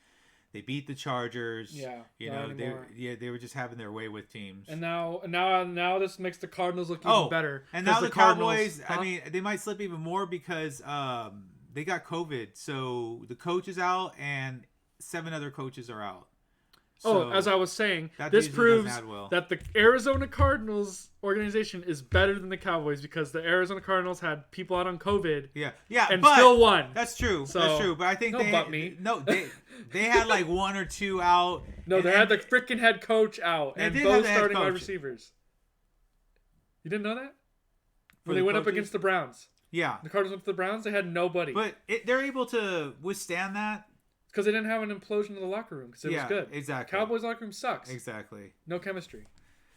They beat the Chargers. Yeah, you not know, anymore. they were just having their way with teams. And now this makes the Cardinals look even better. And now the Cowboys, huh? I mean, they might slip even more because they got COVID. So the coach is out and 7 other coaches are out. So as I was saying, that this usually proves doesn't add well. that the Arizona Cardinals organization is better than the Cowboys because the Arizona Cardinals had people out on COVID. Yeah, and but still won. That's true. So, that's true. But I think they had like 1 or 2 out. No, they had the freaking head coach out and both starting wide receivers. You didn't know that? When they went up against the Browns. Yeah. The Cardinals went to the Browns, they had nobody. But they're able to withstand that. Because they didn't have an implosion in the locker room. Because it was good. Exactly. Cowboys locker room sucks. Exactly. No chemistry.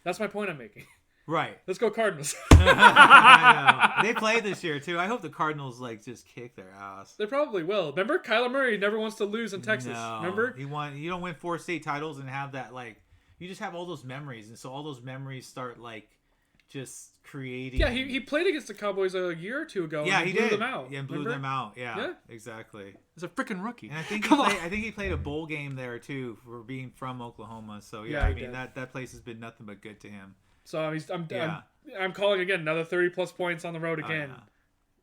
That's my point I'm making. Right. Let's go Cardinals. I know. They play this year too. I hope the Cardinals just kick their ass. They probably will. Remember, Kyler Murray never wants to lose in Texas. No. Remember? You don't win 4 state titles and have that you just have all those memories, and so all those memories start just creating. Yeah, he played against the Cowboys a year or 2 ago. Yeah, and he blew did. them out. Yeah, and blew them out. Yeah, exactly. He's a freaking rookie. And I think he played a bowl game there too for being from Oklahoma. So yeah, I mean that place has been nothing but good to him. So I'm calling again another 30+ points on the road again,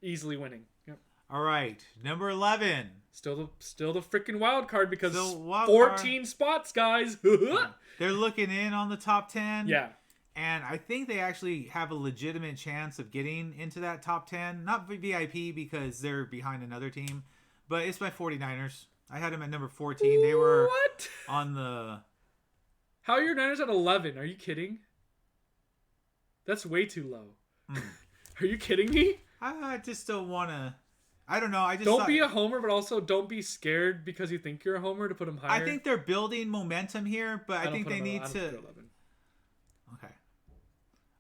easily winning. Yep. All right, number 11. Still the freaking wild card because 14 spots, guys. They're looking in on the top 10. Yeah. And I think they actually have a legitimate chance of getting into that top 10. Not VIP because they're behind another team, but it's my 49ers. I had them at number 14. They were on the... How are your Niners at 11? Are you kidding? That's way too low. Are you kidding me? I just don't want to... I don't know. Don't be a homer, but also don't be scared because you think you're a homer to put them higher. I think they're building momentum here, but I think they need to... Okay.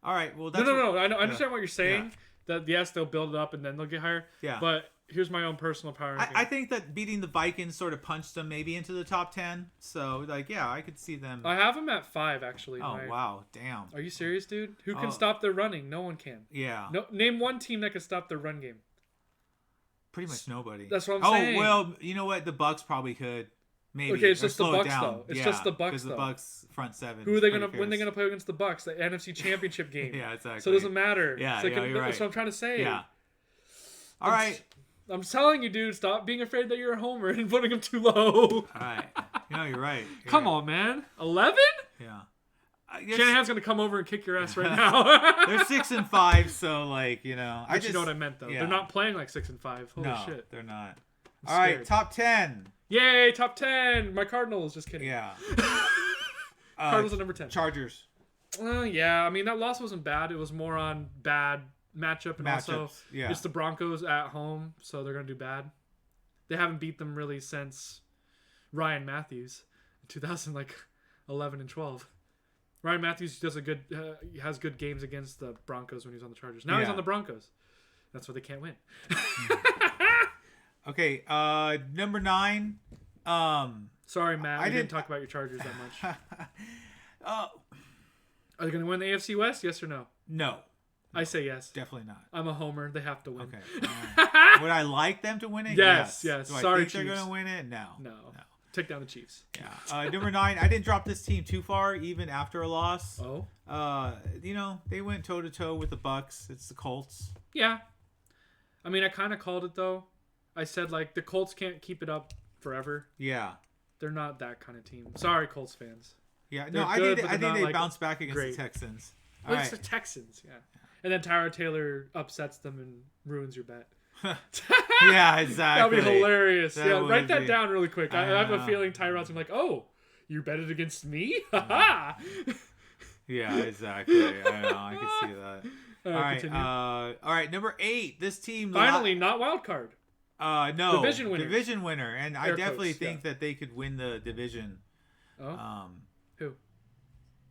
All right. Well, that's no. I understand what you're saying. Yeah. That yes, they'll build it up and then they'll get higher. Yeah. But here's my own personal power. I think that beating the Vikings sort of punched them maybe into the top 10. So I could see them. I have them at 5 actually. Oh wow, damn. Are you serious, dude? Who can stop their running? No one can. Yeah. No, name one team that can stop their run game. Pretty much nobody. That's what I'm saying. Oh well, you know what? The Bucks probably could. Maybe. Okay, it's just the Bucks though. It's just the Bucks though. The Bucks front 7. Who are they gonna? When they gonna play against the Bucks? The NFC Championship game. Yeah, exactly. So it doesn't matter. Yeah, you're right. That's what I'm trying to say. Yeah. All right. I'm telling you, dude. Stop being afraid that you're a homer and putting them too low. All right. You're right. Come on, man. 11? Yeah. Shanahan's gonna come over and kick your ass right now. They're 6-5, so you know what I meant though. Yeah. They're not playing like 6-5. Holy shit. They're not. All right, top 10. Yay, top 10. My Cardinals. Just kidding. Yeah. Cardinals at number 10. Chargers. Yeah. I mean, that loss wasn't bad. It was more on bad matchup, and also it's the Broncos at home, so they're gonna do bad. They haven't beat them really since Ryan Matthews, in 2011 and 12. Ryan Matthews has good games against the Broncos when he's on the Chargers. Now he's on the Broncos. That's why they can't win. Okay, number 9. Sorry, Matt. I didn't talk about your Chargers that much. Are they going to win the AFC West? Yes or no? No. I say yes. Definitely not. I'm a homer. They have to win. Okay. Would I like them to win it? Yes. Do Sorry, I think they're going to win it? No. Take down the Chiefs. Yeah. Number 9. I didn't drop this team too far, even after a loss. Oh. They went toe to toe with the Bucks. It's the Colts. Yeah. I mean, I kind of called it though. I said the Colts can't keep it up forever. Yeah. They're not that kind of team. Sorry, Colts fans. Yeah. No, I think they bounce back against the Texans. Well, it's the Texans. Yeah. And then Tyrod Taylor upsets them and ruins your bet. Yeah, exactly. That'd be hilarious. Write that down really quick. I have a feeling Tyrod's gonna be like, oh, you bet it against me? Ha Yeah, exactly. I know. I can see that. All right. Number 8. This team finally not wild card. No. Division winner. And I definitely think that they could win the division. Oh. Who?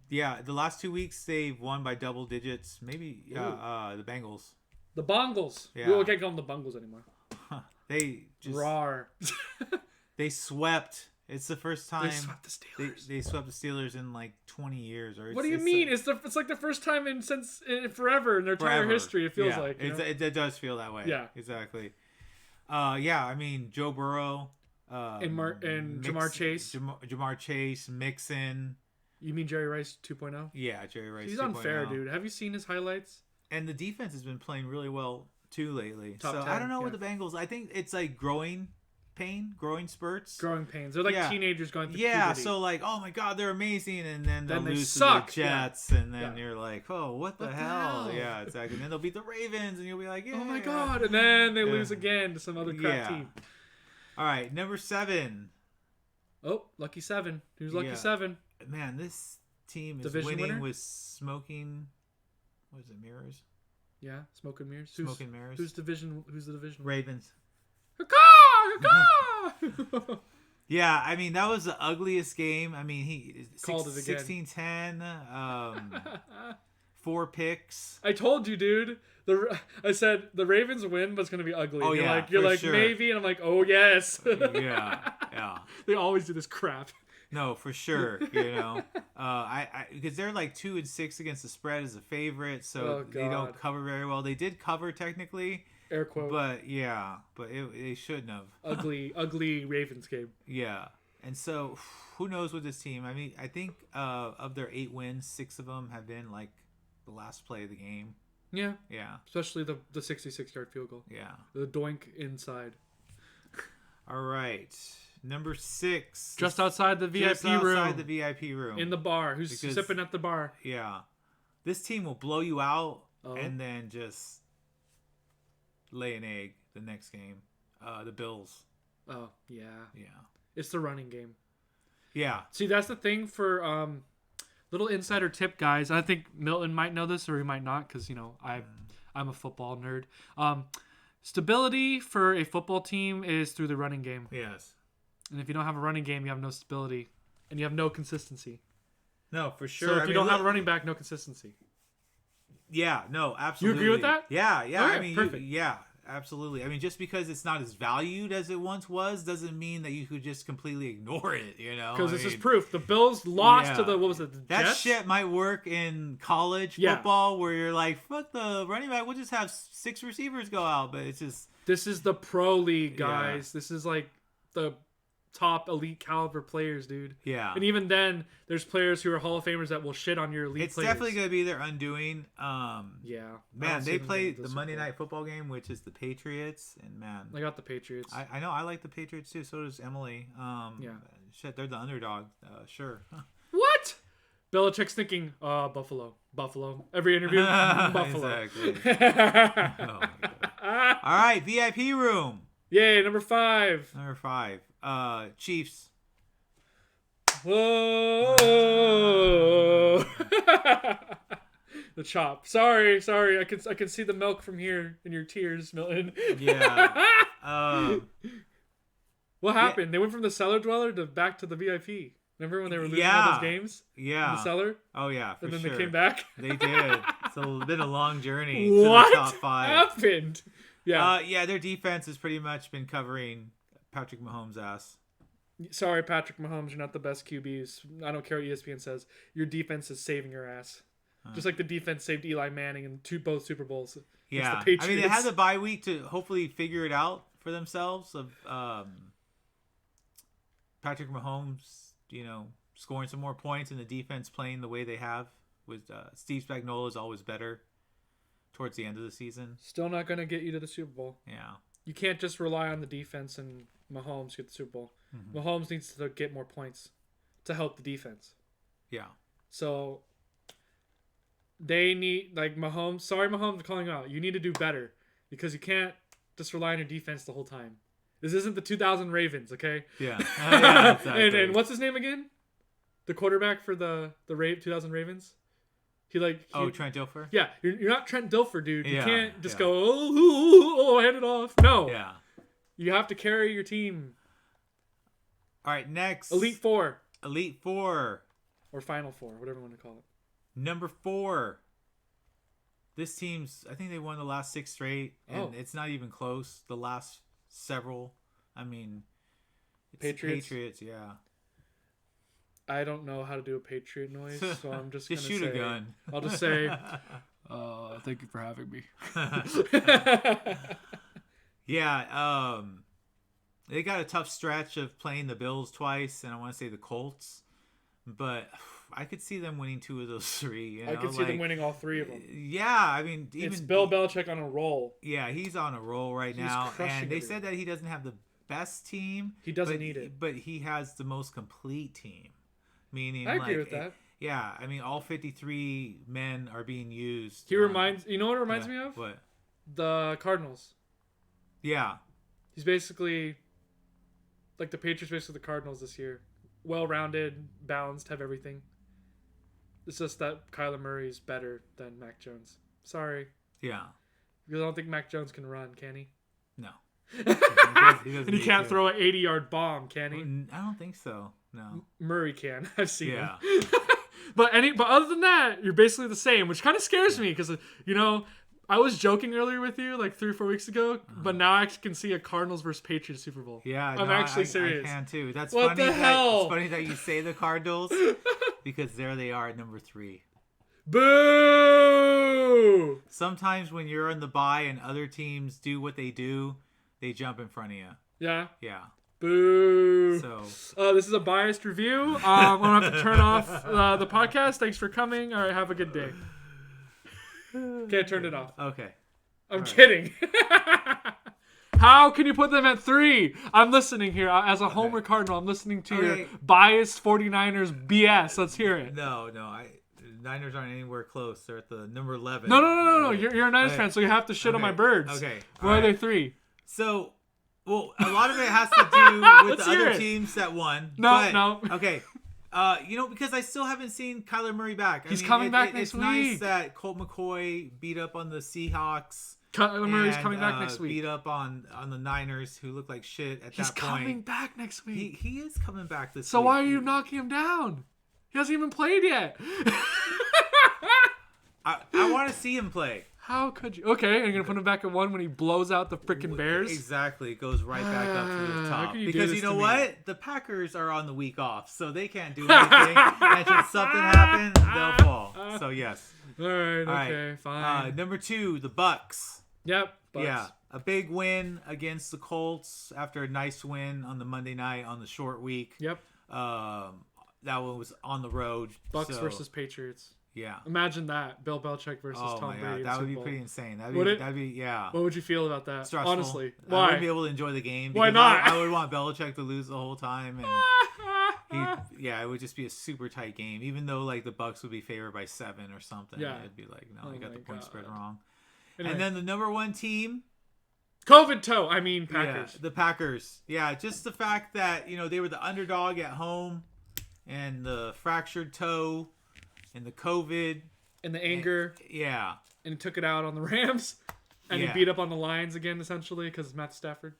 Yeah, the last 2 weeks they've won by double digits. Maybe the Bengals. The Bongles. Yeah. We can't call them the Bungles anymore. They just Rawr. They swept It's the first time They swept the Steelers. they swept the Steelers in like 20 years. Or What do you mean? It's like the first time since forever in their entire history. It feels like it does feel that way. Yeah, exactly. I mean Joe Burrow, and Jamar Chase, Jamar Chase, Mixon. You mean Jerry Rice 2.0? Yeah, Jerry Rice. He's 2.0. unfair, dude. Have you seen his highlights? And the defense has been playing really well too lately. Top 10, I don't know with the Bengals. I think it's like growing spurts. Growing pains. They're like teenagers going through puberty. So like, oh my god, they're amazing, and then they'll they lose suck. to the Jets, and then you're like, oh, what the hell? Yeah, exactly. And then they'll beat the Ravens, and you'll be like, yeah. Oh my god, and then they lose again to some other crap team. All right, number 7. Oh, lucky 7. Who's lucky 7? Man, this team is Division winning winner? with smoking. What is it? Mirrors. Yeah, smoke and mirrors. Smoke and mirrors. Who's the division? Ravens. Yeah, I mean that was the ugliest game. I mean he called it again. 16-10, 4 picks. I told you, dude. I said the Ravens win, but it's gonna be ugly. Oh, you're like sure. maybe, and I'm like, oh yes. yeah. They always do this crap. No, for sure. I because they're like 2-6 against the spread as a favorite, so they don't cover very well. They did cover technically. Air quote. But they shouldn't have. ugly Ravens game. Yeah, and so who knows with this team? I mean, I think of their 8 wins, 6 of them have been like the last play of the game. Yeah. Yeah. Especially the 66-yard field goal. Yeah. The doink inside. All right, number 6. Just outside the VIP room. Outside the VIP room. In the bar. Who's sipping at the bar? Yeah. This team will blow you out and then just lay an egg the next game. The Bills. Oh, yeah. Yeah. It's the running game. Yeah. See, that's the thing for little insider tip, guys. I think Milton might know this or he might not because, I'm a football nerd. Stability for a football team is through the running game. Yes. And if you don't have a running game, you have no stability. And you have no consistency. No, for sure. So if you don't have a running back, no consistency. Yeah, no, absolutely. You agree with that? Yeah. Okay, I mean, perfect. Absolutely. I mean, just because it's not as valued as it once was doesn't mean that you could just completely ignore it, Because this is proof. The Bills lost to the Jets? That shit might work in college football where you're like, fuck the running back, we'll just have 6 receivers go out, but it's just... This is the pro league, guys. This is like the top elite caliber players, dude. Yeah. And even then, there's players who are Hall of Famers that will shit on your elite players. It's definitely going to be their undoing. Yeah. Man, they play the Monday Night Football game, which is the Patriots, and man... I got the Patriots. I know, I like the Patriots too, so does Emily. Shit, they're the underdog. Sure. What? Belichick's thinking, Buffalo. Every interview, Buffalo. Exactly. Oh my God. All right, VIP room. Yay, number 5. Number 5. Chiefs. Whoa. The chop. Sorry. I can see the milk from here in your tears, Milton. Yeah. What happened? They went from the cellar dweller back to the VIP. Remember when they were losing all those games? Yeah. In the cellar? Oh, yeah, for And then sure. they came back? They did. It's been a long journey what to the top 5. happened? Yeah. Their defense has pretty much been covering Patrick Mahomes' ass. Sorry, Patrick Mahomes, you're not the best QBs. I don't care what ESPN says. Your defense is saving your ass. Just like the defense saved Eli Manning in both Super Bowls. Yeah. The Patriots. I mean, they had the bye week to hopefully figure it out for themselves of Patrick Mahomes, scoring some more points and the defense playing the way they have. With Steve Spagnuolo is always better towards the end of the season. Still not going to get you to the Super Bowl. Yeah. You can't just rely on the defense and Mahomes get the Super Bowl. Mm-hmm. Mahomes needs to get more points to help the defense. Yeah. So they need, Mahomes. Sorry, Mahomes, I'm calling you out. You need to do better because you can't just rely on your defense the whole time. This isn't the 2000 Ravens, okay? Yeah. Yeah, exactly. and what's his name again? The quarterback for the 2000 Ravens? Trent Dilfer? Yeah, you're not Trent Dilfer, dude. You can't just go, hand it off. No. Yeah. You have to carry your team. All right, next. Elite Four. Or Final Four, whatever you want to call it. Number 4. This team's, I think they won the last 6 straight, and it's not even close. The last several, I mean, Patriots. Patriots, yeah. I don't know how to do a Patriot noise, so I'm just Just gonna shoot say, a gun. I'll just say, thank you for having me. Yeah, they got a tough stretch of playing the Bills twice, and I want to say the Colts, but I could see them winning 2 of those 3. You know? I could see them winning all 3 of them. Yeah, I mean, even It's Bill Belichick on a roll. Yeah, he's on a roll right He's now, crushing and they it. said that he doesn't have the best team. He doesn't need it, but he has the most complete team. Meaning, I agree with that. Yeah, I mean, all 53 men are being used. He reminds. You know what it reminds me of? What? The Cardinals. Yeah. He's basically like the Patriots, basically the Cardinals this year. Well-rounded, balanced, have everything. It's just that Kyler Murray's better than Mac Jones. Sorry. Yeah. Because I don't think Mac Jones can run, can he? No. He doesn't and he can't throw an 80-yard bomb, can he? I don't think so. No. Murray can. I've seen him. Yeah. But other than that, you're basically the same, which kind of scares me because, you know, I was joking earlier with you like 3 or 4 weeks ago, but now I can see a Cardinals versus Patriots Super Bowl. Yeah, I'm actually serious. I can too. That's what funny. The hell? It's funny that you say the Cardinals because there they are at number 3. Boo! Sometimes when you're on the bye and other teams do what they do, they jump in front of you. Yeah. Yeah. Boo. So this is a biased review. I'm gonna have to turn off the podcast. Thanks for coming. All right, have a good day. Okay, I turned it off. Okay. I'm kidding. How can you put them at 3? I'm listening here. As a Homer Cardinal, I'm listening to your biased 49ers BS. Let's hear it. No. Niners aren't anywhere close. They're at the number 11. No. You're a Niners fan, so you have to shit on my birds. Okay. Why are they 3? So, well, a lot of it has to do with the other teams that won. No. Okay. Because I still haven't seen Kyler Murray back. He's coming back next week. It's nice that Colt McCoy beat up on the Seahawks. Kyler Murray's coming back next week. Beat up on the Niners, who look like shit at that point. He's coming back next week. He is coming back this week. So why are you knocking him down? He hasn't even played yet. I want to see him play. How could you? Okay, and you're going to put him back at 1 when he blows out the freaking Bears? Exactly. It goes right back up to the top. Because you know what? The Packers are on the week off, so they can't do anything. And should something happen, they'll fall. So, yes. All right, fine. Number 2, the Bucks. Yep. Bucks. Yeah. A big win against the Colts after a nice win on the Monday night on the short week. Yep. That one was on the road. Bucks versus Patriots. Yeah. Imagine that. Bill Belichick versus Tom Brady. That would be pretty insane. That'd be yeah. What would you feel about that? Stressful. Honestly. I Why? wouldn't be able to enjoy the game. Why not? I would want Belichick to lose the whole time, and it would just be a super tight game. Even though like the Bucks would be favored by 7 or something, it'd be like, no, you got the point spread wrong. Anyway. And then the number 1 team, Packers. Yeah, the Packers. Yeah, just the fact that they were the underdog at home, and the fractured toe, and the COVID. And the anger. And he took it out on the Rams. And he beat up on the Lions again, essentially, because it's Matt Stafford.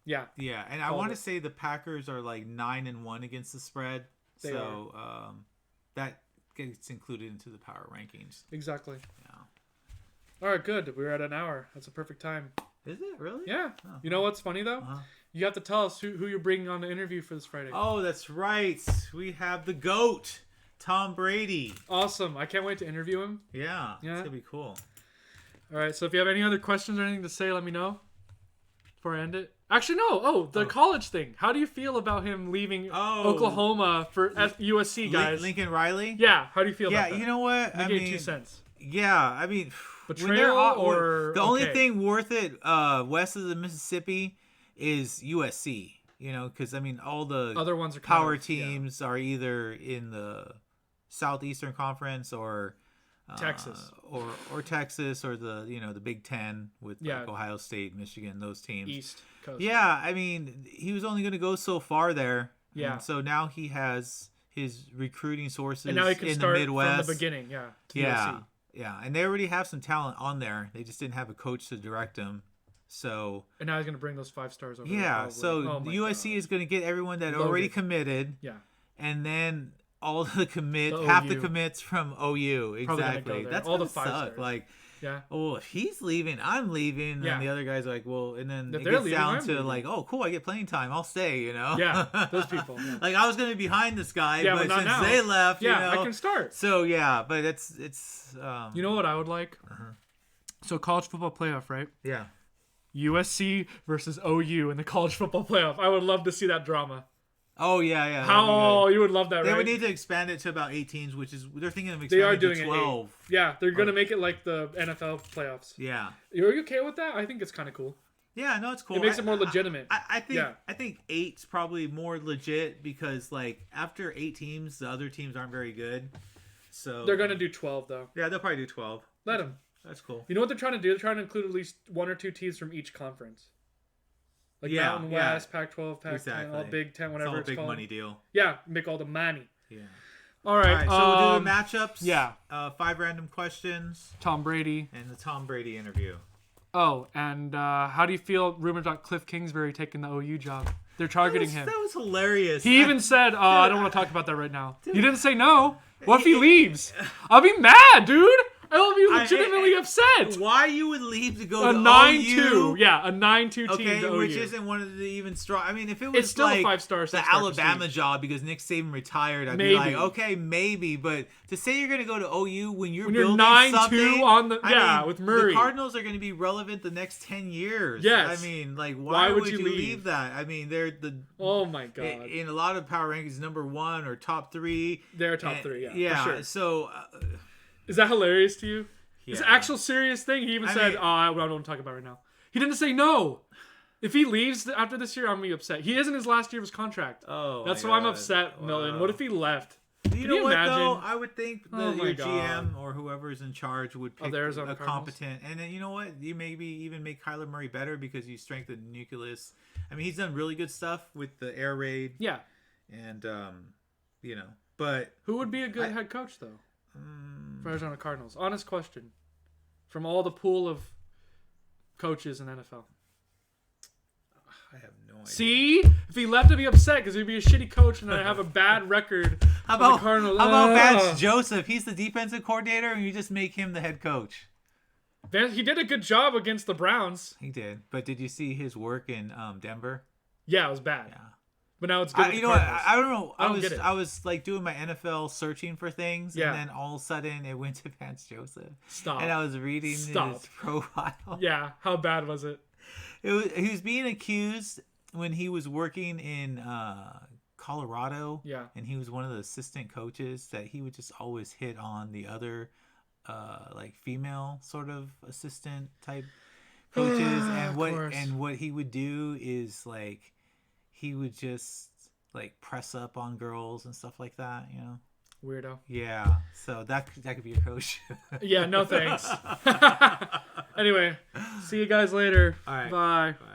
Yeah. Yeah, and I want to say the Packers are like 9-1 against the spread. That gets included into the power rankings. Exactly. Yeah. All right, good. We're at an hour. That's a perfect time. Is it? Really? Yeah. Oh. You know what's funny, though? You have to tell us who you're bringing on the interview for this Friday. Oh, that's right. We have the GOAT. Tom Brady. Awesome. I can't wait to interview him. Yeah. It's going to be cool. All right. So if you have any other questions or anything to say, let me know before I end it. Actually, no. The college thing. How do you feel about him leaving Oklahoma for USC, guys? Lincoln Riley? Yeah. How do you feel about that? Yeah, you know what? I mean, 2 cents. Yeah. I mean, betrayal or the only thing worth it west of the Mississippi is USC. Because, I mean, all the other ones are power teams are either in the Southeastern Conference or Texas or Texas or the the Big Ten with like Ohio State, Michigan, those teams. East Coast. Yeah, I mean he was only going to go so far there. Yeah. And so now he has his recruiting sources and now he can in start the Midwest from the beginning. Yeah. USC. Yeah, and they already have some talent on there. They just didn't have a coach to direct them. So and now he's going to bring those 5 stars over. Yeah, so USC is going to get everyone that already committed. Yeah. And then all the half the commits from OU. Exactly. That's all the 5 stars. Like Yeah. oh, if he's leaving, I'm leaving. And Yeah. the other guy's like, well, and then If it they're gets leaving, down I'm to leaving. like, oh, cool, I get playing time. I'll stay, you know? Yeah, those people, yeah. Like, I was going to be behind this guy, Yeah, but but not since now. they left, Yeah, you know. I can start. So, yeah, but it's You know what I would like? Uh-huh. So college football playoff, right? yeah. USC versus OU in the college football playoff. I would love to see that drama. Oh, yeah, yeah. that'd be How good. you would love that, They right? would need to expand it to about 8 teams, which is, they're thinking of They are expanding doing to it 12. Yeah, they're gonna make it like the NFL playoffs. Yeah. Are you okay with that? I think it's kind of cool. Yeah, no, it's cool. It makes it more legitimate. I think Yeah. I think 8's probably more legit because like after 8 teams, the other teams aren't very good. So They're gonna do 12 though. yeah, they'll probably do 12. Let them. That's cool. You know what they're trying to do? They're trying to include at least 1 or 2 teams from each conference. Like Yeah, Mountain yeah. West, Pac-12, Pac-10, Exactly. all Big Ten, It's whatever all a it's big called. money deal. Yeah, make all the money. Yeah. All right. All right, so we'll do the matchups. yeah. 5 random questions Tom Brady. and the Tom Brady interview. Oh, and how do you feel rumors about Cliff Kingsbury taking the OU job? They're targeting him. That was hilarious. He even said, I don't want to talk about that right now. He didn't say no. What if he leaves? I'll be mad, dude. I'll be legitimately upset. Why you would leave to go A to 9-2. OU? Yeah, a 9-2 team Okay, to which OU. isn't one of the even strong. I mean, if it was It's still a like 5-star, the 6-star Alabama prestige. job because Nick Saban retired, I'd Maybe. be like, okay, maybe. But to say you're going to go to OU when you're you're building 9-2 something on the- I yeah, mean, with Murray. the Cardinals are going to be relevant the next 10 years. Yes. I mean, like, Why why would would you you leave? leave that? I mean, they're the Oh my god. in a lot of power rankings number 1 or top 3. They're top And- 3, yeah. Yeah. For sure. So. Is that hilarious to you? It's an Yeah. actual serious thing. He even I said, mean- I don't want to talk about it right now. He didn't say no. If he leaves after this year, I'm going to be upset. He isn't his last year of his contract. Oh, That's my why I'm God. upset, Milton. Wow. What if he left? You Can know you what imagine? though? I would think that Oh my your God. GM or whoever's in charge would pick the Arizona a Cardinals? competent, and then you know what? You maybe even make Kyler Murray better because you strengthen the nucleus. I mean, he's done really good stuff with the air raid, Yeah. and you know, but Who would be a good head coach, though, for Arizona Cardinals? Honest question. From all the pool of coaches in NFL. I have no idea. See? If he left, I'd be upset because he'd be a shitty coach and I have a bad record How for the about Cardinals. how about Ugh. Vance Joseph? He's the defensive coordinator, and you just make him the head coach. He did a good job against the Browns. He did, but did you see his work in Denver? Yeah, it was bad. Yeah. But now it's good. with You the know what? Cardinals. I don't know. I don't get it. I was like doing my NFL searching for things, Yeah. and then all of a sudden it went to Vance Joseph. Stop. And I was reading Stop. his profile. Yeah, how bad was it? He was being accused when he was working in Colorado. Yeah. And he was one of the assistant coaches that he would just always hit on the other like female sort of assistant type coaches. And course. what he would do is like he would just like press up on girls and stuff like that, you know. Weirdo. Yeah. So that could be your coach. Yeah, no thanks. Anyway, see you guys later. All right. Bye. Bye.